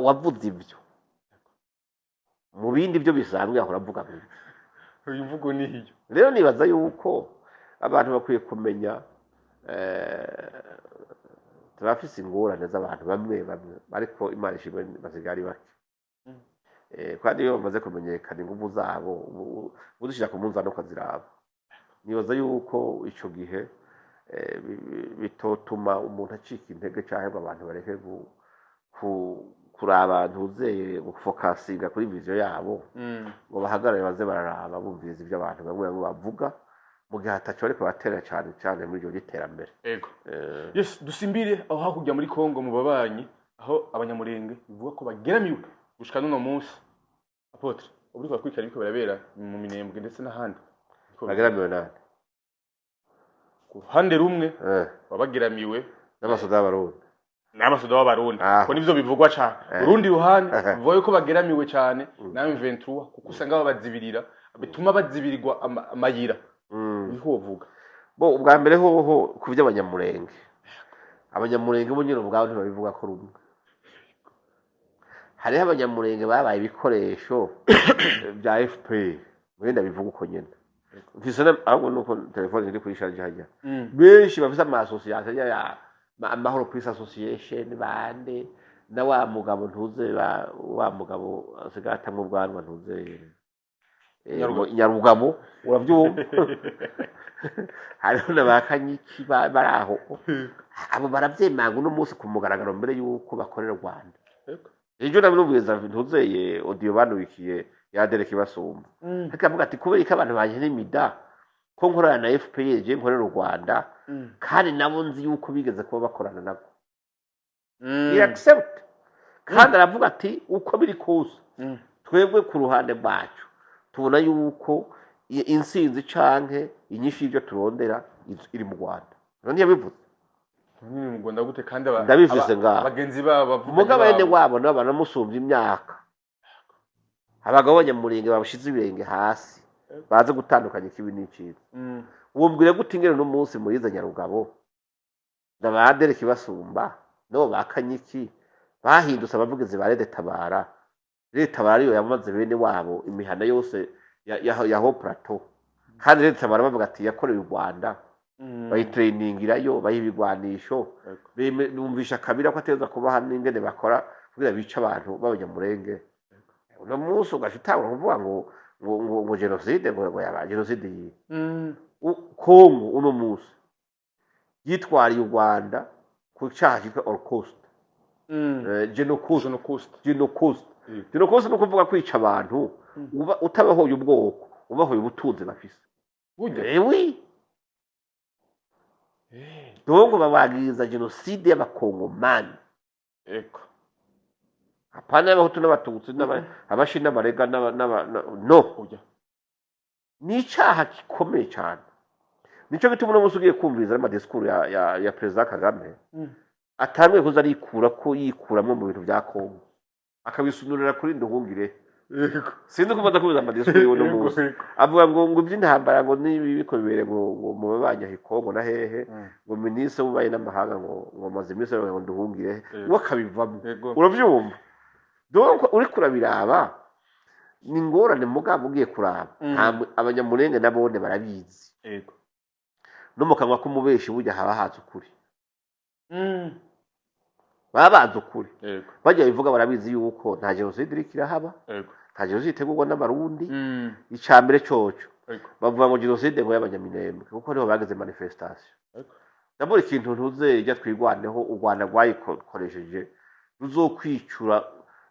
wavuze ibyo mu bindi byo bisanzwe ahora avuga uyu mvugo ni hiyo rero nibaza yuko abantu bakwiye kumenya turafise ingorane z'abantu bamwe ariko Imana ishimwe basigari bake kandi iyo bamaze kumenyekana ingufu zabo budushyira ku munzani ukaziraba nibaza yuko ico gihe bitotuma umuntu acika intege cyangwa abantu bareke kuraba ntuzeye gufokasinga kuri viziyo yabo ngo bahagarare baze bararaba bumviriza ibyo abantu bamwe bavuga mu gihe ataco ariko batera cyane muri iryo giterambere ego yes dusimbire aho hakujya muri Kongo mu babanyi aho abanyamurenge bivuga ko bageramiwe gushika n'uno munsi Apotre uburi kwakwikana biko barabera mu Minembwe ndetse n'ahandi bageramiwe nande ku ruhande rumwe babageramiwe n'amasoda y'abarundi n'amasoda y'abarundi ko nivyo bivugwa cyane urundi ruhande bivuga ko bageramiwe cyane na M23 kuko usanga babazibirira bituma bazibirirwa amayira niho uvuga bo ubwa mbere hoho ku by'abanyamurenge bo nyine ubwabo ntibabivuga ko rumwe hariho abanyamurenge babaye ibikoresho bya FPR wenda bivuga uko nyene mfise ahubwo nuko telefone iri kuri charge hajya benshi bafise amasosiyete ya amahoro peace association bande na wa mugabo ntuze wa mugabo asigata mu bwanwa ntuze nyarugabo urabyumva hariho n'abakanyiki baraho abo baravyemanga uno munsi ku mugaragaro mbere yuko bakorera Rwanda ejo nabirubwiza ntuzeye audio banubikiye yadereka ibasumba akavuga ati kubera ko abantu banje n'imida ko nkorana na FPR je nkorera Rwanda kandi nabo nzi yuko bigeze kuba bakorana nako accept kandi aravuga ati uko biri kose twebwe ku ruhande rwacu tubona yuko insinzi canke inyinshi y'ibyo turondera iri mu Rwanda none yabivuze mu Rwanda gute kandi ndabifise ngaho abagenzi babo umugabo yene wabo nabo banamusumvye imyaka abagabo banyamurenge babushize ibirenge hasi baze gutandukanya ikibi n'iciza uwo mbwire gute ingene no munsi muriza nyarugabo ndabadereka ibasumba no bakanyiki bahindutse abavugizi ba Tabara ariyo yamaze bene wabo imihana yose ya ho plateau kandi Tabara bavuga ati yakorewe u Rwanda bayitrainingirayo bayibigwanisho bumvisha kabira ko ateza kubaha n'ingene bakora kugira bica abantu b'abanyamurenge uno munsi ugashitangura kuvuga ngo genocide ngo yaba genocide yi Kongo uno munsi yitwariye u Rwanda ku cyaha cyitwa Holocaust Genocide no kuvuga kwica abantu utabahoye ubwoko ubahoye ubutunzi bafise ewi donc babagiriza genocide y'abakongomani eko apana y'abahutu n'abatutsi abashi n'abarega no ni icyaha gikomeye cyane nico gituma uno munsi ugiye kumviriza amadisikuru ya Perezida Kagame atangiye kuza yikuramwo mu bintu bya Kongo akabisunurira kuri Nduhungire sinzi kumaza kubiza amadisikuru y'uno munsi avuga ngo iby'intambara ngo nibi biko bibere ngo mu babanya hikongo na hehe ngo ministre w'ububanyi n'amahanga ngo maze iminsi ngo Nduhungire wakabivamo uravyumva donc uri kurabiraba ni ngorane mugabo ugiye kuraba abanyamurenge nabone barabizi yego no mukanwa kumubeshi burya haba haza ukuri babaza ukuri bajya bivuga barabizi yuko nta genocide iri kirahaba nta genocide itegurwa n'abarundi icambere coco bavuga ngo genocide ngo y'abanyaminembwe kuko niho bageze manifestation nabwo ikintu ntuzejya twigwaneho u Rwanda rwayikoresheje ruzokwicura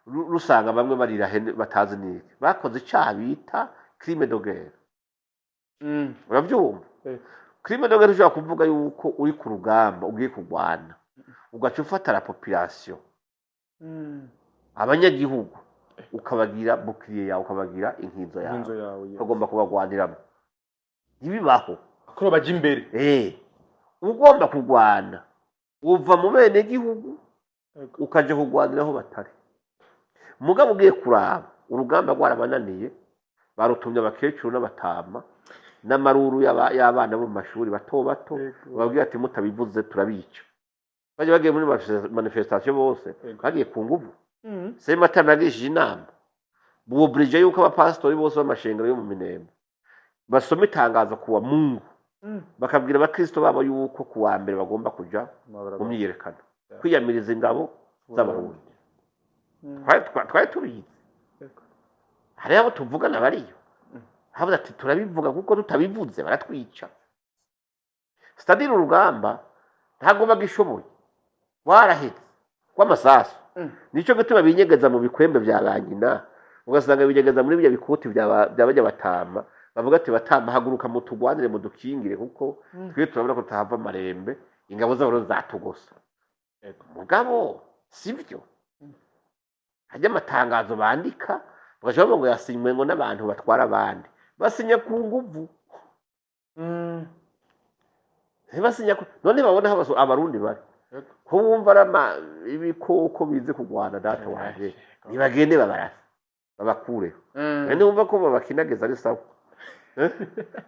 rusanga bamwe barira batazi niki bakoze icyaha bita crime de guerre uravyumva crime de guerre ushobora kuvuga yuko uri ku rugamba ugiye kurwana ugaca ufata la population abanyagihugu ukabagira bouclier yawe ukabagira inkinzo yawe ugomba kubagwaniramo ntibibaho akoro baje imbere ugomba kurwana uva mu bene gihugu ukaje kugwaniraho batari mugabo ugiye kuraba urugamba rwarabananiye barutumye abakecuru n'abatama n'amaruru y'abana bo mu mashuri bato bababwira ati mutabivuze turabica baje bagiye muri manifestation bose bagiye ku nguvu Sematara nagishije inama buobrije yuko abapastori bose b'amashengero yo mu Minembwe basoma itangazo kuwa Mungu bakabwira abakristo babo yuko kuwa mbere bagomba kuja mu myiyerekano kwiyamiriza ingabo z'abarundi twari tubizi hari abo tuvugana bariyo habuze ati turabivuga kuko tutabivuze baratwica stadire urugamba ntago bagishoboye warahetse kw'amasasu nico gituma binyegeza mu bikwembe bya banyina ugasanga binyegeza muri bya bikuti byabajya batama bavuga ati batama haguruka mu tugwanire mu dukingire kuko twiye turabona ko tahava amarembe ingabo z'abarundi zatugosa mugabo sivyo hajya amatangazo bandika bagaje ngo yasinywe ngo n'abantu batwara abandi basinya ku nguvu basinya none babona abarundi bari ko wumva ibikoko bize kugwana data waje nibagende babarasa babakureho none wumva ko babakinageza ari sawa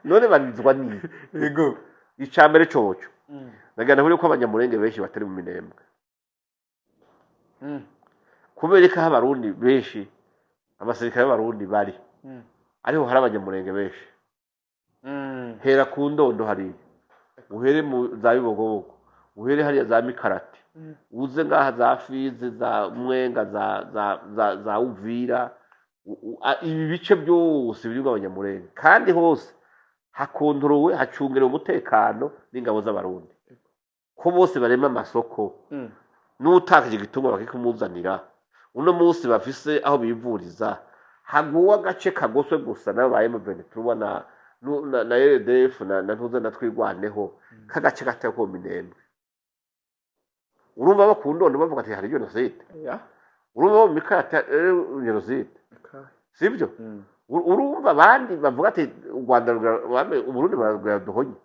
none babizwa ni yego icambere coco nagana huri ko abanyamurenge benshi batari mu Minembwe kubereka abarundi benshi abasirikare b'abarundi bari ariho hari abanyamurenge benshi hera ku ndondo hari uhere mu za bibogobogo uhere hariya za Mikarati uze ngaha za Fizi za Mwenga za Uvira ibi bice byose birimo abanyamurenge kandi hose hakontrowe hacungire umutekano n'ingabo z'abarundi ko bose barema amasoko n'utakaje gituma bakikumuzanira uno munsi bafise aho bivuriza haguwa gace kagoswe gusa nabo baye mu Venezuela na RDF na ntuze na twigwaneho kagace gateye ko Minembwe urumva bakundondo bavuga ati hari genocide urumva mu Mikarata genocide sibyo urumva abandi bavuga ati u Rwanda Uburundi baraduhonye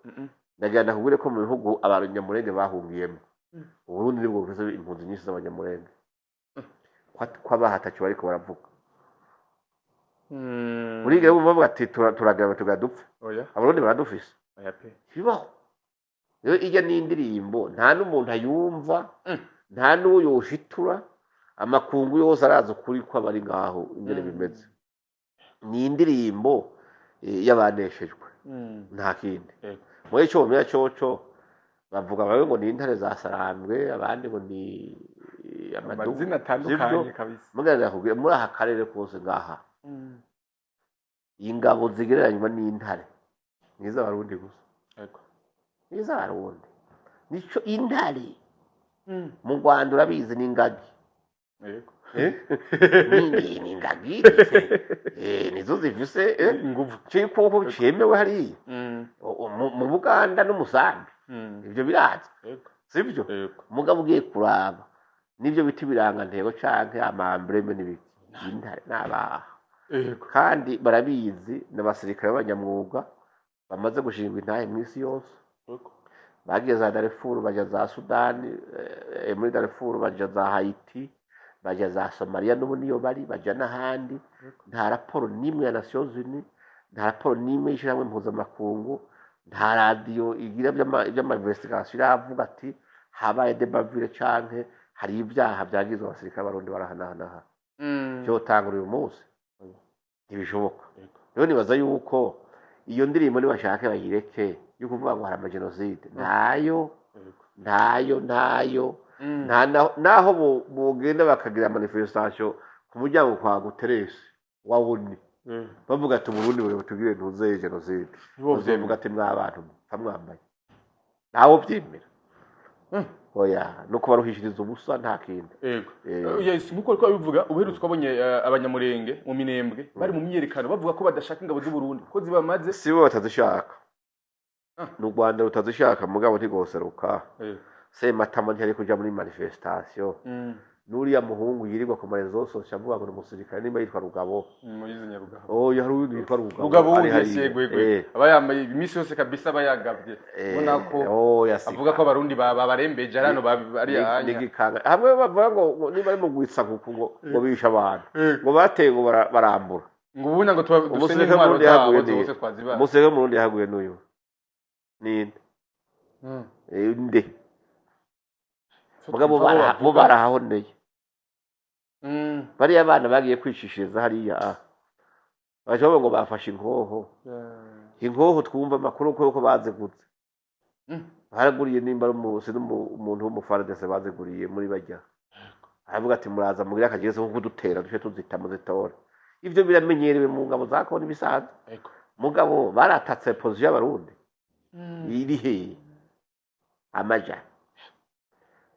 ndagenda kubure ko mu bihugu abanyamurenge bahungiyemo Uburundi nibwo bufise impunzi nyinshi z'abanyamurenge kwabahatacu bariko baravuga urigere bavuga ati turagaba tugadupfa abarundi baradufise bibaho rero ijya n'indirimbo nta n'umuntu ayumva nta n'uyoshitura amakungu yose araza ukuri ko abari ngaho ingene bimeze ni indirimbo y'abaneshejwe nta kindi muri cyo mu cyoco bavuga bawe ngo ni intare zasarambwe abandi ngo ni amazina atandukanye kabisa muganda kugira muri aha karere kose ngaha ingabo zigereranywa n'intare niza barundi gusa yego niza barundi nico intare mu Rwanda urabizi ni ingagi yego ni ingagi nizo zifise inguvu cyiko cyemewe hariya mu Buganda n'umusambi ibyo birazi sibyo mugabo ugiye kuraba nibyo biti birangantego canke amambreme n'ibiki intare n'abaha kandi barabizi n'abasirikare b'abanyamwuga bamaze gushingwa intahe mu isi yose bagiye za Darfur baja za Sudani muri Darfur baja za Haiti baja za Somalia n'ubu niyo bari baja n'ahandi nta raporo n'imwe ya Nations Unies nta raporo n'imwe y'ishyirahamwe mpuzamakungu nta radiyo igira by'amainvestigation iravuga ati habaye debavire canke hari ibyaha byagizwe abasirikare barundi barahanahana cyo tangura uyu munsi ntibishoboka rero nibaza yuko iyo ndirimbo nibashaka bayireke yo kuvuga ngo hari amagenocide ntayo naho bugenda bakagira manifestation ku muryango kwa Guterres wa ONU bavuga ati Burundi buri butugire ntuze genocide bavuga ati mw'abantu famwambaye nawo byemera oya no kubaruhishiriza ubusa nta kindi yes nkuko ko bivuga ubuherutse twabonye abanyamurenge mu minembwe bari mu myerekano bavuga ko badashaka ingabo z'u Burundi ko zibamaze sibo batazishaka n'u Rwanda rutazishaka mugabo ntigoseruka Sematama ntiyari kuja muri manifestation nuriya muhungu yirirwa ku marezo social avuga ngo umusirikare nimba yitwa Rugabo muyize Nyarugabo yari undi yitwa Rugabo ari yegwegwe abayambaye imisi yose kabisa bayagavye ubona ko avuga ko abarundi babarembeje arano bari ahanya hamwe bavuga ngo niba ari mu gwitsa kuko ngo bisha abantu ngo bateye ngo barambura ngo ubuna ngo dusenye intwaro zabo zose twazibana umusirikare mu Burundi yahaguye n'uyu ninde nde mugabo barahahoneye bariya abana bagiye kwicishiriza hariya baje ngo bafashe inkoho twumva amakuru ko bazigutse haraguriye nimba umuntu w'umufaradese baziguriye muri bajya aravuga ati muraza mugira akageze nko kudutera dushe tuzita muzitora ivyo biramenyerewe mu ngabo zakona ibisanzwe mugabo baratatse position y'abarundi iri he amaja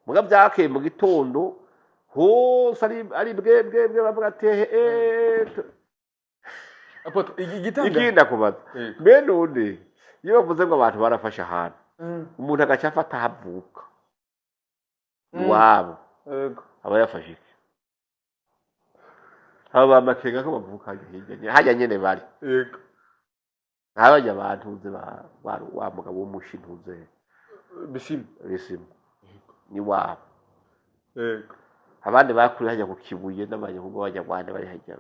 mugabo byakeye mu gitondo hose ari bwebwe bavuga ati apoto igitanga ikinda kubaza bene undi iyo bavuze ngo abantu barafasha ahantu umuntu agaca afata havuka wabo aba yafashe iki aba bamakenga ko bavuka hirya hajya nyene bari ntabajya abantu uze wa mugabo w'umushi ntuze bisimu ni wabo abandi bakuri hajya ku Kibuye n'abanyahugo b'Abanyarwanda bari hajya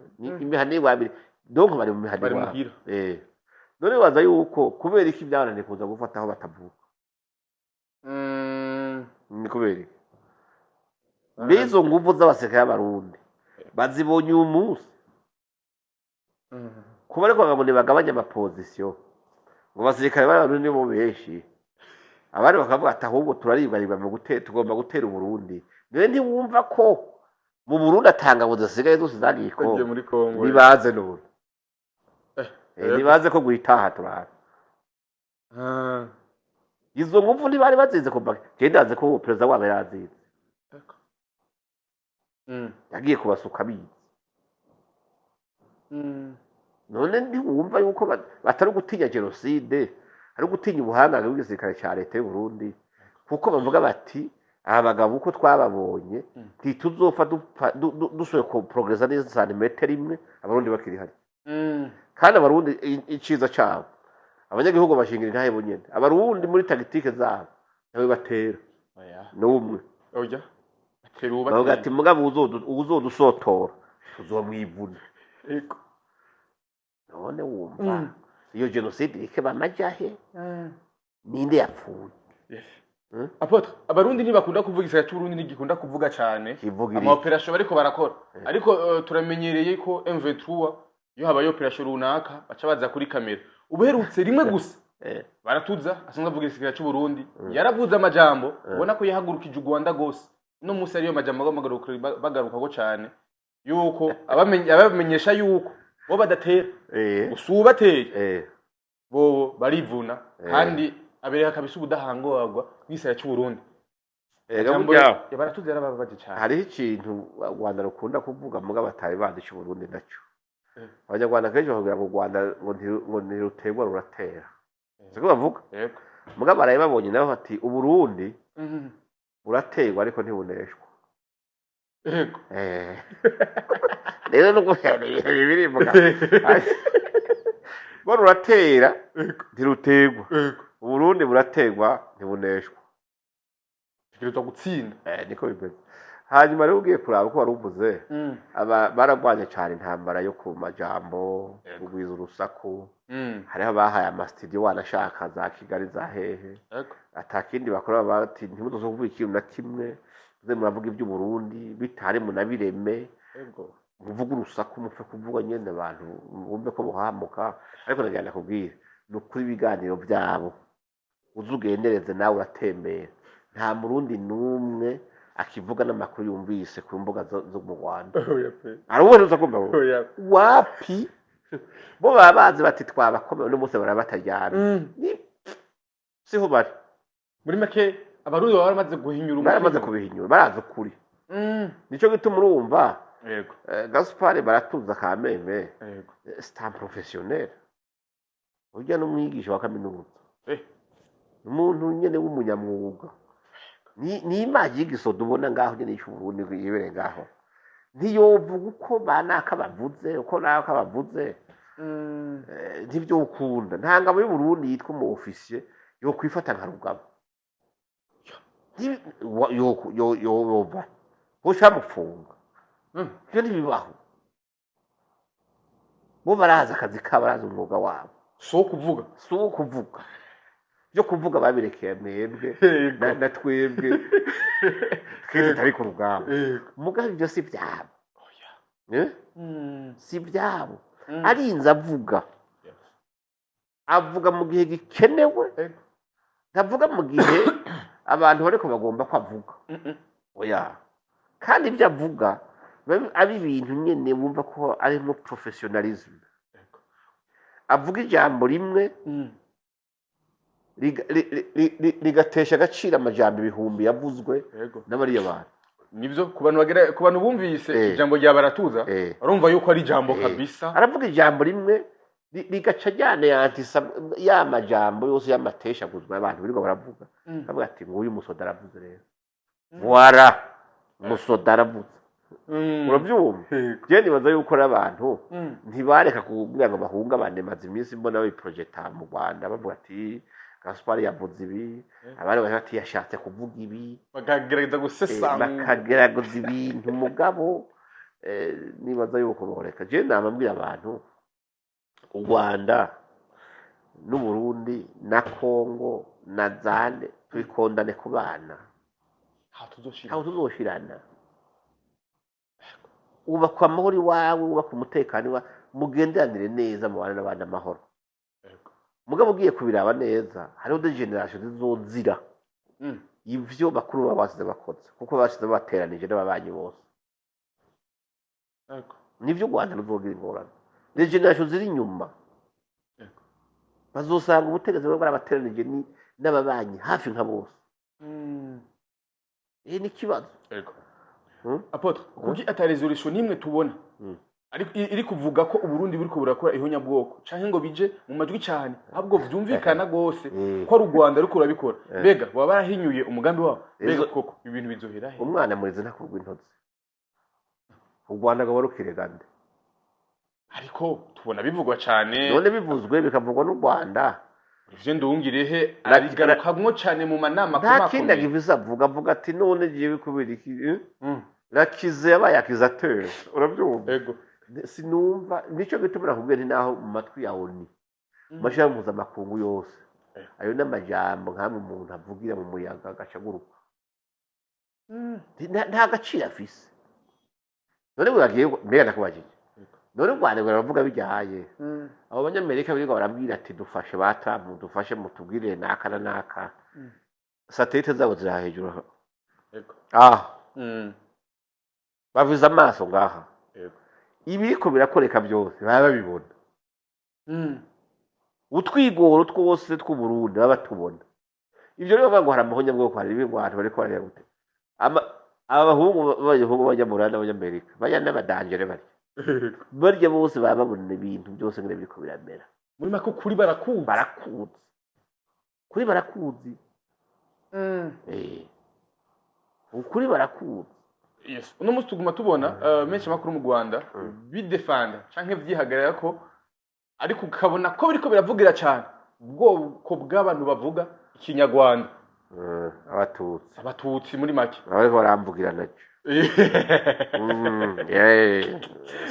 imihani wabiri donc bari mu mihani wabo none baza yuko kubera iki byabananiye kuza gufata aho batavuka ni kubera iki bizo nguvu z'abasirikare b'Abarundi bazibonye uyu munsi kuba ariko ngo bagabanya amapozisiyo ngo abasirikare b'Abarundi bo benshi abandi bakavuga ati ahubwo turaribwa tugomba gutera Uburundi none ntiwumva ko mu Burundi atanga budasigaye zose zagiye ko bibaze none nibaze ko guhitaha turara izo nguvu ntibari bazize kuva gendaze ko perezida wabo yarazize yagiye kubasuka bizi none ntiwumva yuko batari gutinya genocide ari gutinya ubuhangange bw'igisirikare cya leta y'u Burundi kuko bavuga bati aba bagabo uko twababonye ntituzopfa dusoye ko progresa neza santimetero imwe Abarundi bakiri hari kandi Abarundi iciza cyabo abanyagihugu bashingira intahe bunyene Abarundi muri tactique zabo nawe batera n'umwe oya bavuga ati mugabo uzodusotora uzomwivuna none wumva iyo genocide ike bamajahe ninde yapfuye Apotre abarundi ntibakunda kuvuga igisagara cy'Uburundi ntigikunda kuvuga cyane kivuga ama operation bariko barakora ariko turamenyereye ko M23 iyo habaye operation runaka baca baza kuri kamera ubuherutse rimwe gusa baratuza asanzwe avuga igisagara cy'Uburundi yaravuze amajambo ubona ko yahagurukije u Rwanda gose no musi ariyo majambo bagaruka ko cyane yuko abamenyesha yuko bo badatera usubateye bo barivuna kandi abereka kabisa ubudahangorwa bw'isaya cy'Uburundi baratuze yarababaje cyane hariho ikintu u Rwanda rukunda kuvuga muga batari bandisha Uburundi nacyo abanyarwanda kenshi bavugira ngo u Rwanda ngo ntiruterwa ruratera siko bavuga muga baraye babonye nabo bati Uburundi buraterwa ariko ntibuneshwa rero no guherera bibiri muga bo ruratera ntiruterwa Uburundi buraterwa ntibuneshwa kiruta gutsinda niko bimeze hanyuma rero ugiye kuraba ko waruvuze baragwanye cyane intambara yo ku majambo kugwiza urusaku hariho abahaye amastudio wanashaka za Kigali za hehe atakindi bakora bati ntimuzo kuvuga ikintu na kimwe ze muravuga iby'u Burundi bitari mu nabireme muvuga urusaku mupfe kuvuga nyene abantu bumve ko buhamuka ariko ndagenda kubwira nukuri ibiganiro byabo uzugendereze nawe uratembera nta murundi numwe akivuga n'amakuru yumvise ku mbuga zo mu Rwanda arubuza kumva wapi bo babazi bati twabakomeye no muse barabatajyana siho bari muri make abarundi baramaze guhinyura baramaze kubihinyura baraza kuri nico gituma urumva yego Gaspard baratuza kameme c'est un professionnel ujya n'umwigisha wa kaminuza umuntu nyene w'umunyamwuga ni imaji y'igisodo ubona ngaho nyene y'Uburundi yibere ngaho ntiyovuga uko banaka bavuze uko naka bavuze ntibyo ukunda ntangabo y'Uburundi yitwa mu officier yo kwifata nka rugabo yo ushamufunga byo ntibibaho bo baraza akazi kabo baraza umwuga wabo so kuvuga byo kuvuga babirekeye mwebwe na twebwe twese tari ku rugamba mugabe byo si byabo si byabo arinze avuga mu gihe gikenewe ndavuga mu gihe abantu bariko bagomba ko avuga oya kandi ibyo avuga abi ibintu nyene bumva ko ari mu professionalism avuga ijambo rimwe rigatesha agaciro amajambo ibihumbi yavuzwe n'abariya bantu nivyo ku bantu bumvise ijambo rya baratuza arumva yuko ari ijambo kabisa aravuga ijambo rimwe rigaca jyane yantisa ya majambo yose y'amatesha guzwa abantu biriko baravuga avuga ati nguyu musoda aravuze rero wara musoda aravuze urabyumva je nibaza yuko abantu ntibareka kugira ngo bahungabane maze iminsi mbona bayiprojecta mu Rwanda bavuga ati Gaspard yavuze ibi abari bati yashatse kuvuga ibi bakagerageza gusesanga bakagerageza ibintu mugabo nibaza yuko boreka je namambwira abantu u Rwanda n'u Burundi na Kongo na Zande twikondane ku bana aho tuzoshirana ubakwa amahoro iwawe ubakwa umutekano iwawe mugenderanire neza mu bana n'abandi amahoro mugabo ugiye kubiraba neza hariho de generation zizozira ivyo bakuru babasize bakoze kuko basize bateranije n'ababanyi bose nivyo Rwanda ruzogira ingorane de generation ziri inyuma bazosanga ubutegetsi bwo barabateranije n'ababanyi hafi nka bose ni kibazo Apotre kuki ataresolution nimwe tubona iri kuvuga ko Uburundi buriko burakora ihonyabwoko canke ngo bije mu majwi cyane ahubwo vyumvikana gose ko ari u Rwanda ruko rabikora bega baba barahinyuye umugambi wabo bega koko ibintu bizohera he umwana murize ntakurwa intozi u Rwanda gabarukire gande ariko tubona bivugwa cyane none bivuzwe bikavugwa n'u Rwanda ivyo ndungirihe arigarukamwo cyane mu manama nta kindi agiviza avuga ati none jiwe kubera iki rakize yabaye accusateur urabyumva yego sinumva nico gituma nakubwira naho mu matwi yawe ni mashaka mpuzamakungu yose ayo n'amajambo nk'amwe umuntu avugira mu muyaga agacaguruka nta gaciro afise none buragiye mbega nakubajije none u Rwanda baravuga bijyahaye abo banyamerika birirwa barabwira ati dufashe ba Trump dufashe mutubwirire naka na naka satelite zabo ziri hejuru bavuze amaso ngaha ibiriko birakoreka byose baba babibona utwigoro twose tw'uburundi baba batubona ibyo rero bavuga ngo hari amahonya bwo kwa ribi ngo abantu bariko barya gute abahungu b'abanyamuranda n'abanyamerika bajya n'abadangere barya bose baba babona ibintu byose ngire biriko biramera muri mako kuri barakuzi ukuri barakuzi yes uno musi tuguma tubona menshi makuru mu Rwanda bidefanda canke vyihagarara ko ariko ukabona ko biriko biravugira cyane ubwoko bw'abantu bavuga ikinyarwanda abatutsi muri make bariko baramvugira nacyo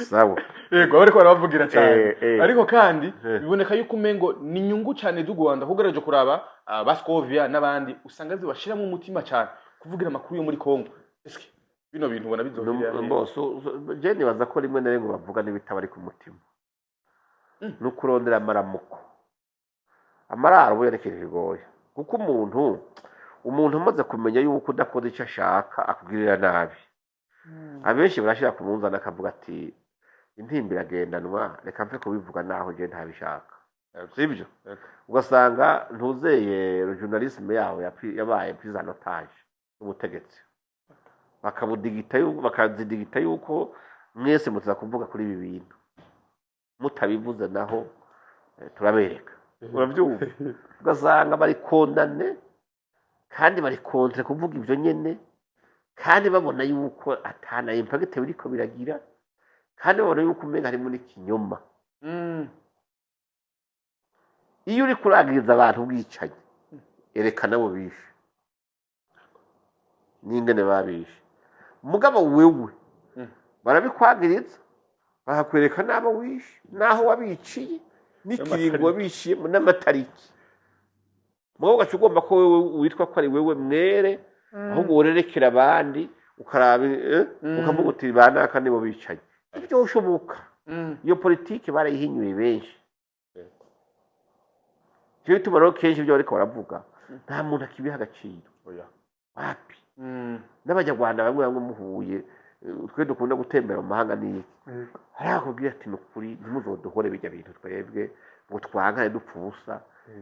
sawa yego bariko baravugira cyane ariko kandi biboneka yuko umengo ni inyungu cyane z'u Rwanda kugereje kuraba Bascovia n'abandi usanga zibashiramo umutima cyane kuvugira amakuru yo muri Kongo eske bino bintu ubona bizohira je nibaza ko rimwe na rimwe bavuga n'ibitaba ari ku mutima no kurondera amaramuko amararo buyerekeje bigoye kuko umuntu amaze kumenya yuko udakoze icyo ashaka akugirira nabi abenshi barashira ku munzana akavuga ati intimba iragendanwa reka mfe kubivuga naho je ntabishaka sibyo ugasanga ntuzeye journalisme yawe yabaye prise en otage ubutegetsi bakazidigita yuko mwese mutaza kuvuga kuri ibi bintu mutabivuze naho turabereka urabyumva ugasanga bari kondane kandi bari kontre kuvuga ibyo nyene kandi babona yuko atana impact biriko biragira kandi babona yuko umenga harimo n'ikinyoma iyo uri kuragiriza abantu bwicanye erekana abo bishe n'ingene babishe mugabo wewe barabikwagiriza bakakwereka n'abo wishe naho wabiciye n'ikiringo wabishiye n'amatariki mugabo gacu ugomba ko wewe witwa ko ari wewe mwere ahubwo worerekera abandi ukaraba ukavuga uti banaka nibo bicaye ibyo ushoboka iyo politiki barayihinyuye benshi cyo bituma rero kenshi ibyo bariko baravuga nta muntu akibiha agaciro wapi n'abanyarwanda bamwe muhuye twe dukunda gutembera mu mahanga ni harakubwira ati nukuri ntimuzoduhore bijya bintu twebwe ngo twangane dupfusa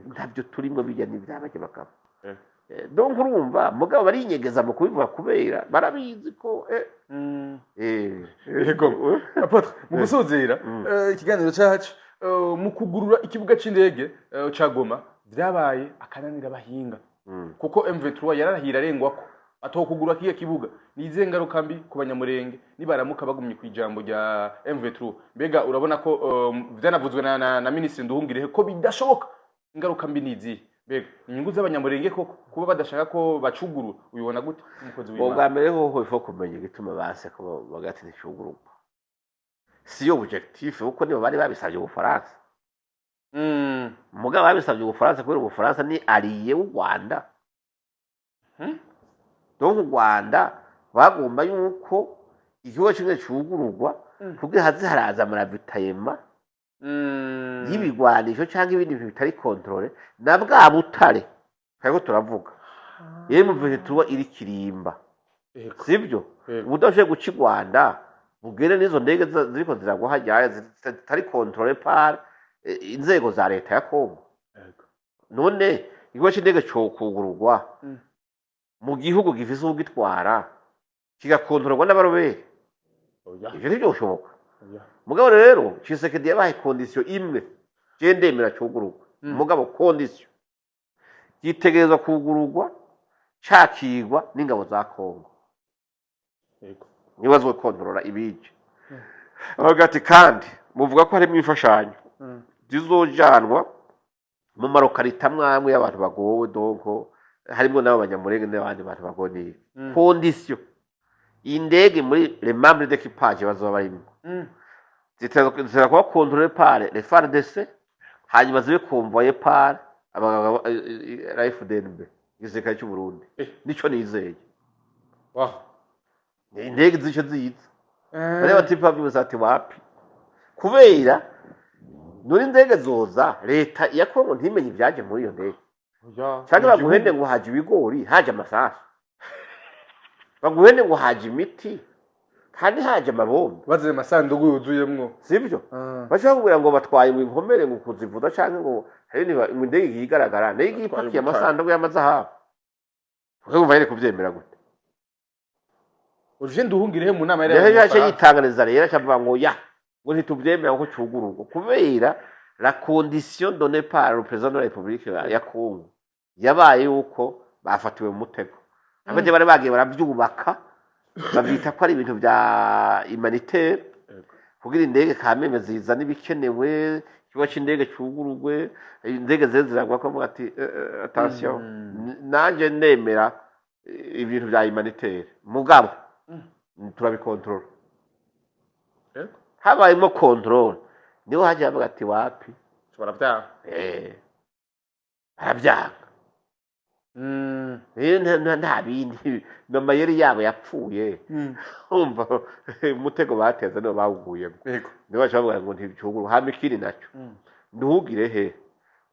ntabyo turimo bijya n'ibyabajye bakaba donc urumva mugabo barinyegeza mu kubivuga kubera barabizi ko yego apotre mu gusozera ikiganiro cyacu mu kugurura ikibuga c'indege ca Goma byabaye akananira bahinga kuko M23 yararahira arengwa ko atokugura kiye kibuga nize ngaruka mbi ku banyamurenge nibaramuka bagumye kwijambo rya M23 mbega urabona ko byanavuzwe na ministre Nduhungire ko bidashoboka ingaruka mbi nizi mbega inyungu z'abanyamurenge ko kuba badashaka ko bacuguru ubibona gute umukozi w'Imana bwa mbere ho ifo kumenya gituma base ko bagati n'icugurumba si yo objectif uko nibo bari babisabye ubufaransa mugabo babisabye ubufaransa kubera ubufaransa ni allié w'u Rwanda donc u Rwanda bagomba yuko ikigo kimwe cyugururwa kugira haze haraza amaravitayema y'ibigwanisho cyangwa ibindi bintu bitari controle na bwa butare kariko turavuga yemwe mvuze iri kirimba sibyo ubudashe guca i Rwanda bugere n'izo ndege ziriko ziragwa hajyaye zitari controle par inzego za leta ya Kongo none ikigo cy'indege cyo kugururwa mu gihugu gifise ubugitwara kigakontorwa n'abarobere ivyo nivyo bishoboka mugabo rero Tshisekedi yabaye condition imwe je ndemera cyugururwa mugabo condition gitegerezwa kugururwa cakirwa n'ingabo za Kongo yego nibazo kontrola ibije abagati kandi muvuga ko harimo imfashanyo zizojanwa mu marokarita mwamwe y'abantu bagowe donko harimo n'abanyamurenge n'abandi bantu bagoniye condition indege muri les membres d'équipage bazoba barimo zitera kuba contrôlé par les FARDC hanyuma zibe convoyé par RFDNB igisirikare cy'u Burundi nico nizeye wow indege zico ziza bareba ati bavyuza ati wapi kubera nuri indege zoza leta ya Kongo ntimenye ibyaje muri iyo ndege cyangwa baguhende ngo haje ibigori haje amasasu baguhende ngo haje imiti kandi haje amabombe baze amasanduku yuzuyemwo sibyo bashaka kugira ngo batwaye mu inkomere ngo kuzivuza cyangwa ngo hari indege yigaragara ndege ipakiye amasanduku y'amazahabu urumva yari kubyemera gute uje nduhungirehe mu nama yari yaje yitanganiza rero acavuga ngo ya ngo ntitubyemera ko cyugururwa kubera la condition donnée par le président de la République ya Congo yabaye yuko bafatiwe mu mutego abandi bari bagiye barabyubaka bavyita ko ari ibintu bya humanitaire kugira indege kameme zizana ibikenewe kiba cy'indege cyugururwe indege zeziragwa ko ati attention nanje nemera ibintu bya humanitaire mugabo turabikontrola habayemo control niho haje avuga ati wapi barabyanga barabyanga nta bindi n'amayeri yabo yapfuye umva umutego bateza nibo bawuguyemo nibo bavuga ngo ntibyuguru hama ikindi nacyo nduhugire he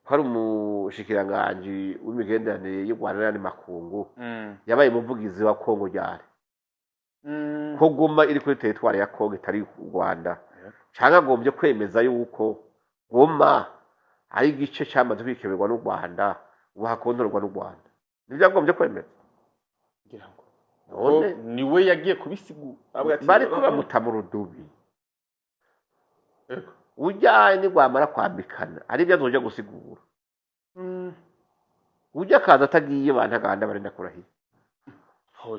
hari umushikiranganji w'imigenderanire y'u Rwanda n'andi makungu yabaye umuvugizi wa Kongo ryari ko Goma iri kuri territoire ya Kongo itari u Rwanda cyangwa agombye kwemeza yuko Goma ari igice cyamaze kwikeberwa n'u Rwanda ubu hakontorwa n'u Rwanda nibyo agombye kwemeza ngira ngo niwe yagiye kubisigura bari kuba mutamurudubi ujya ni Rwamara kwambikana ari byo azoje gusigura ujya kaza atagiye bantaganda barenda kurahiye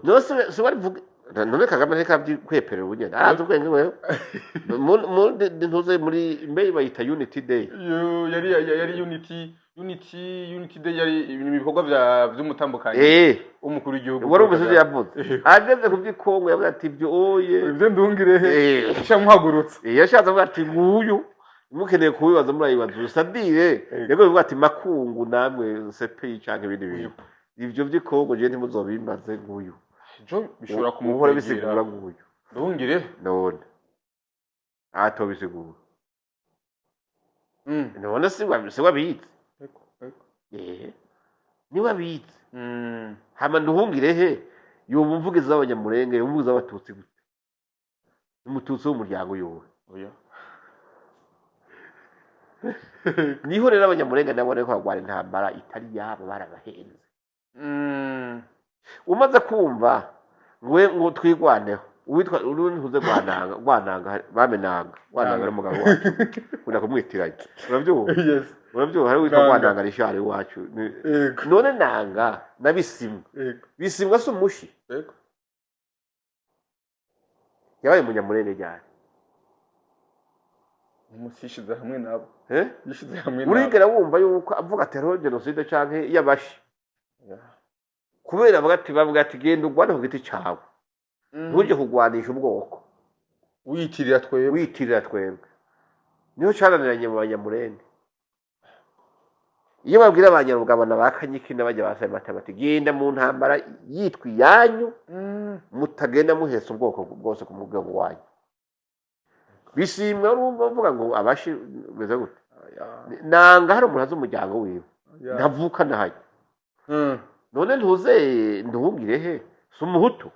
no se bari vuga none Kagame reka byikweperera ubunyana arazi ubwenge wewe ntuze muri mbere bayita unity day yari unity day yari ibikorwa by'umutambukanye umukuru w'igihugu wari umusozi yavuze ageze ku by'ikongo yavuga ati ibyo oye ibyo ndungirehe shamuhagurutse yashatse avuga ati nguyu mukeneye kubibaza muri ayibaza sadire yego avuga ati makungu namwe sepe cyangwa ibindi bintu ibyo by'ikongo je ntimuzobimaze nguyu jo bishobora kumuhora bisigura nguyu ndungire none ato bisigura none si wabitse niwe abitse hama nduhungire he yuba umvugizi w'abanyamurenge umvugizi w'abatutsi gute umututsi w'umuryango yowe niho rero abanyamurenge nabo reko bagwara intambara itari yabo barabahenze umaze kumva ngo twigwaneho uwitwa uruntuze rwananga bamenanga rwananga n'umugabo wacu kunda kumwitiranya urabyuha hari witwa rwananga rishari wacu none nanga nabisimwa bisimwa si umushi yabaye umunyamurenge ryari umusishize hamwe nabo yishize hamwe nabo urigera wumva yuko avuga terror genocide canke yabashi kubera bavuga ati genda ugwane ku giti cyawe ntujye kugwanisha ubwoko wiyitirira twebwe niho cyaraniranye mu banyamurenge iyo babwira abanyarugabana ba Kanyiki n'abajya basaba bati genda mu ntambara yitwa iyanyu mutagenda muhesa ubwoko bwose ku mugabo wanyu bishimwe urumva bavuga ngo abashi beze gute nanga hari umuntu az'umuryango wiwe ntavuka nahaye none ntuze nduhungire he si umuhutu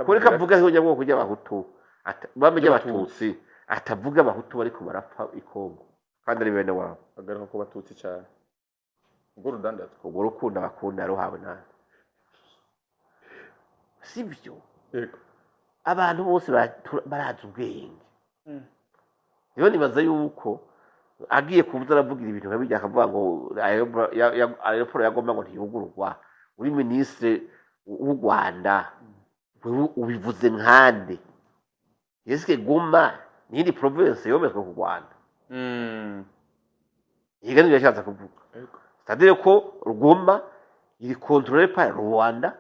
kuri kavuga ho nyabwoko ry'abahutu bamenye abatutsi atavuga abahutu bariko barapfa ikongo kandi ari bene wabo agaruka ku batutsi cyane ubwo rudandaza ubwo rukunda bakunda ruhawe nani sibyo abantu bose barazi ubwenge rero nibaza yuko agiye kubuza aravugira ibintu nkabijya akavuga ngo aeroport yagomba ngo ntiyugururwa uri ministre w'u Rwanda ubivuze nkande yeske Goma n'indi province yometswe ku Rwanda yiga nibyo yashatse kuvuga c'est-à-dire ko Goma iri contrôlé par Rwanda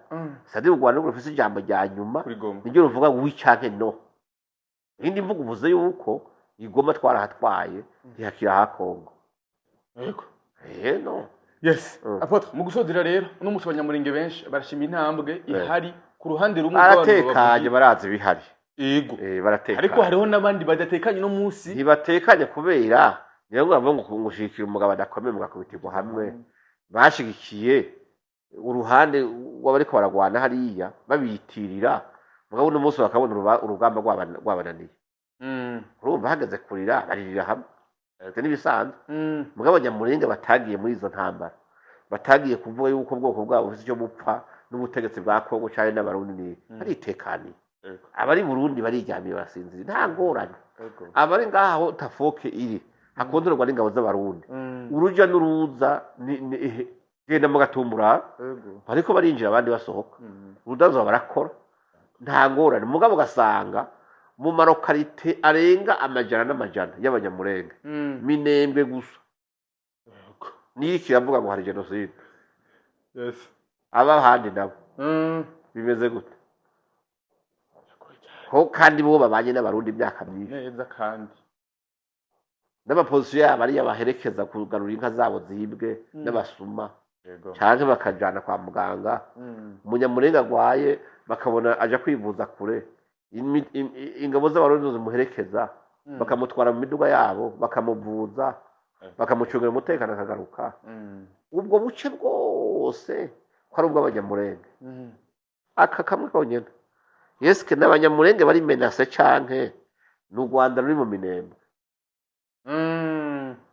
c'est-à-dire u Rwanda rufite ijambo rya nyuma nibyo ruvuga ngo wicanke no indi mvugo uvuze yuko igoma twarahatwaye ntihakira ha Kongo yego no yes apotre mu gusodera rero uno munsi abanyamurenge benshi barashima intambwe ihari ku ruhande rumwe baratekanye barazi bihari yego baratekanye ariko hariho n'abandi badatekanye no munsi ntibatekanye kubera niyo ngo ngushikira umugabo adakomeye mugakubitirwa hamwe bashigikiye uruhande w'abariko baragwana hariya babiyitirira mugabo uno munsi bakabona urugamba rwabananiye urumva hageze kurira baririra hamwe ivyo n'ibisanzwe mugabo abanyamurenge batagiye muri izo ntambara batagiye kuvuga yuko ubwoko bwabo bufise icyo bupfa n'ubutegetsi bwa Kongo cyane n'abarundi baritekaniye abari Burundi bariryamiye barasinzira nta ngorane abari ngaha aho tafoke iri hakondorwa n'ingabo z'abarundi uruja n'uruza genda mu gatumbura ariko barinjira abandi basohoka urudazo barakora nta ngorane mugabo ugasanga mu marokarite arenga amajana n'amajana y'abanyamurenge Minembwe gusa niyo kiravuga ngo hari genocide aba handi nabo bimeze gute ko kandi bo babanye n'abarundi imyaka myinshi neza kandi n'amapozisiyo yabo ariyo baherekeza kugarura inka zabo zibwe n'abasuma cyangwa bakajyana kwa muganga umunyamurenge arwaye bakabona aja kwivuza kure ingabo z'abarundi zimuherekeza bakamutwara mu miduga yabo bakamuvuza bakamucungira umutekano akagaruka ubwo buce bwose ko ari ubw'abanyamurenge aka kamwe konyine yeske n'abanyamurenge bari menase canke n'u Rwanda ruri mu Minembwe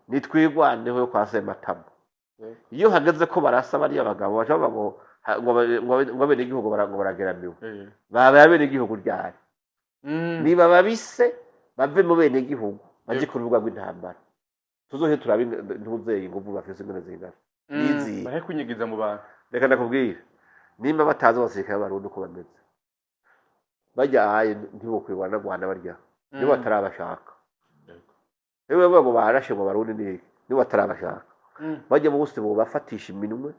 nitwigwaneho yo kwa Sematama iyo hageze ko barasa bari abagabo baje ngo bene igihugu barageramiwe baba bene igihugu ryari niba babise bave mu bene igihugu baje ku rubuga rw'intambara tuzohe turabe ntuzeye inguvu bafise ingene zingana nizi bahe kunyigiza mu bantu reka ndakubwira nimba batazi abasirikare b'abarundi uko bameze bajyaye ntibokwirwana Rwanda barya nibo batarabashaka ewe ngo barashe mu Barundi nibo batarabashaka bajya mu bose bo bafatisha iminwe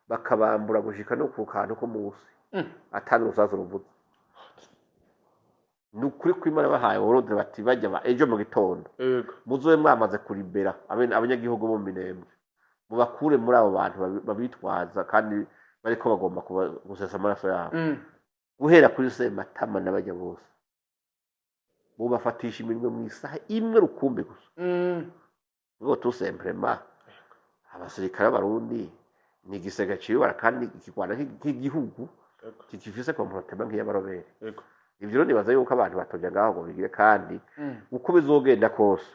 bakabambura gushika no ku kantu ko munsi atanga urusazo ruvuze nukuri kwimana bahaye Burundi bati bajya ejo mu gitondo muzoe mwamaze kuribera abanyagihugu mu Minembwe mubakure muri abo bantu babitwaza kandi bariko bagomba gusesa amaraso yabo guhera kuri Sematama n'abajya bose bubafatisha iminwe mu isaha imwe rukumbi gusa ngo tout simplement abasirikare b'abarundi ni igisega cibara kandi ikigwana nk'igihugu kikifise komporotema nk'iy'abarobere ivyo rero nibaza yuko abantu batoja ngaho ngo bigire kandi uko bizogenda kose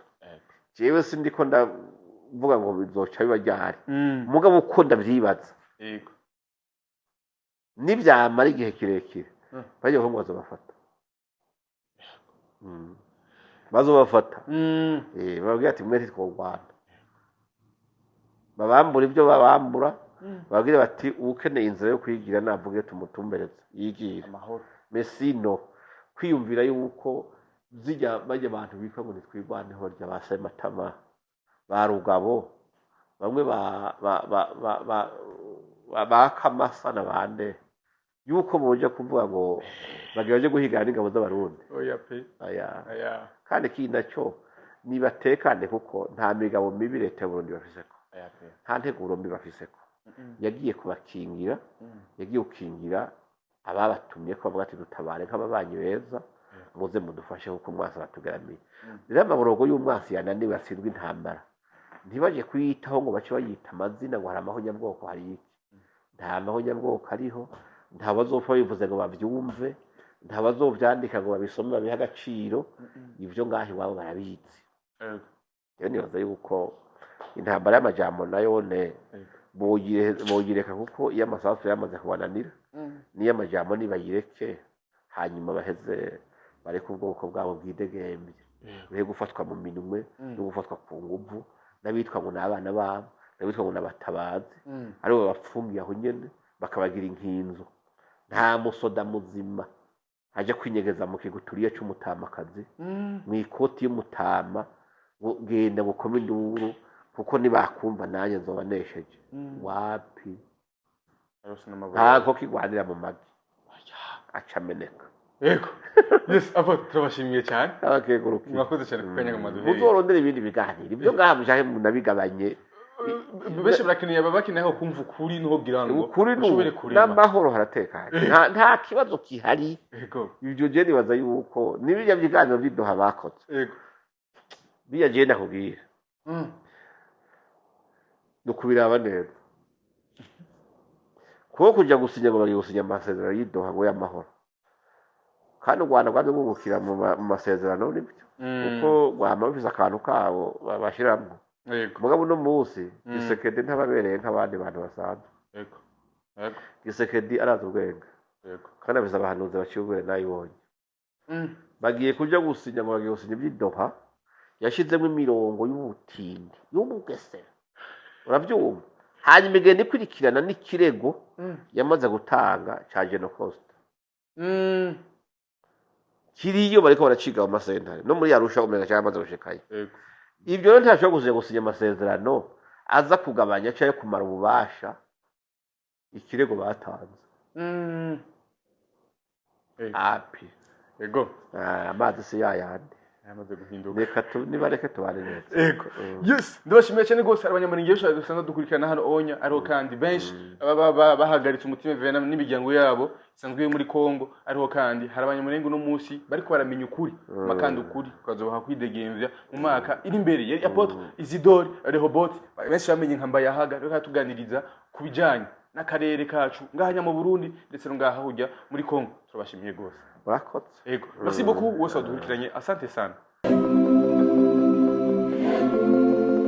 jewe sindiko ndavuga ngo bizoca biba ryari mugabo uko ndavyibaza nivyamara igihe kirekire baje ngo bazobafata bazobafata bababwira ati mwese twogwana babambura ibyo babambura babwire bati ukeneye inzira yo kwigira navuge tumutumbereze yigira amahoro mesino kwiyumvira yuko zijya bajya abantu bika ngo nitwigwaneho rya basematama barugabo bamwe bakamasa nabande yuko boje kuvuga ngo bagiye guhigana n'ingabo z'abarundi oya pe aya kandi kinacyo nibatekane kuko nta migabo mibi leta y'Uburundi bafiseko nta nteguro mbi bafiseko yagiye kubakingira yagiye ukingira ababatumye ko bavuga ati dutabare nk'ababanyi beza muze mudufashe kuko umwasi batugaramiye rero amaborogo y'umwasi yananiwe asindwa intambara ntibaje kuyitaho ngo bace bayita amazina ngo hari amahonyabwoko hari iki nta mahonyabwoko ariho nta bazopfa bivuze ngo bavyumve nta bazovyandika ngo babisome babihe agaciro ivyo ngaho iwabo barabizi rero nibaza yuko intambara y'amajambo nayo boyireka kuko iyo amasasu yamaze kubananira niyo amajambo nibayireke hanyuma baheze bareke ubwoko bwabo bwidegembye bihe gufatwa mu minwe no gufatwa ku nguvu n'abitwa ngo n'abana babo n'abitwa ngo n'abatabazi aribo bapfungiye aho nyene bakabagira inkinzo nta musoda muzima aje kwinyegeza mu kiguturiye cy'umutamakazi mu ikoti y'umutama genda gukoma induru kuko nibakumva nanjye nzobanesheje wapi ntabwo kigwanira mu magi acameneka yego yes abo turabashimiye cyane abakeguruki mwakoze cyane ku kanya ngamaduhe muzorondera ibindi biganiro ibyo ngaha mujahe munabigabanye benshi barakeneye ababakeneyeho kumva ukuri niho kugira ngo ukuri ushobore kurema n'amahoro haratekanye nta kibazo kihari ibyo je nibaza yuko n'ibijya by'iganiro by'Idoha bakoze biya je ndakubwira dukubiraba neza kuko kujya gusinya ngo bagiye gusinya amasezerano y'Idoha ngo y'amahoro kandi u Rwanda rwanze gukira mu masezerano n'ibyo kuko rwama bafise akantu kabo bashiramwo mugabo no munsi Gisekedi ntababereye nk'abandi bantu basanzwe Gisekedi araza ubwenge kandi afise abahanuzi baciye ubwenge nayibonye bagiye kuja gusinya ngo bagiye gusinya iby'Idoha yashizemo imirongo y'ubutindi y'umugesera uravyumva hanyuma igenda ikurikirana n'ikirego yamaze gutanga ca Genocost kiriyo bariko baraciga mu masentare no muri Arusha umenga cyamaze gushikayo ibyo rero ntashobora gusinya amasezerano aza kugabanya cyangwa kumara ububasha ikirego batanze api amazi si yayandi yamaze guhinduka reka nibareke tubane neza yes ndabashimiye cyane gose abanyamurenge bashaka gusanga dukurikirana hano onya ariho kandi benshi bahagaritse umutima vena n'imiryango yabo isanzwe muri Kongo ariho kandi hari abanyamurenge no munsi bariko baramenya ukuri makandi ukuri kazobaha kwidegemvya mu maka iri imbere ya Apotre Isidore Rehoboth benshi bamenye nkamba yahaga reka tuganiriza kubijanye n'akarere kacu ngahanya mu Burundi ndetse no ngaha hujya muri Kongo turabashimiye gose barakotse merci beaucoup wose wadukurikiranye asante sana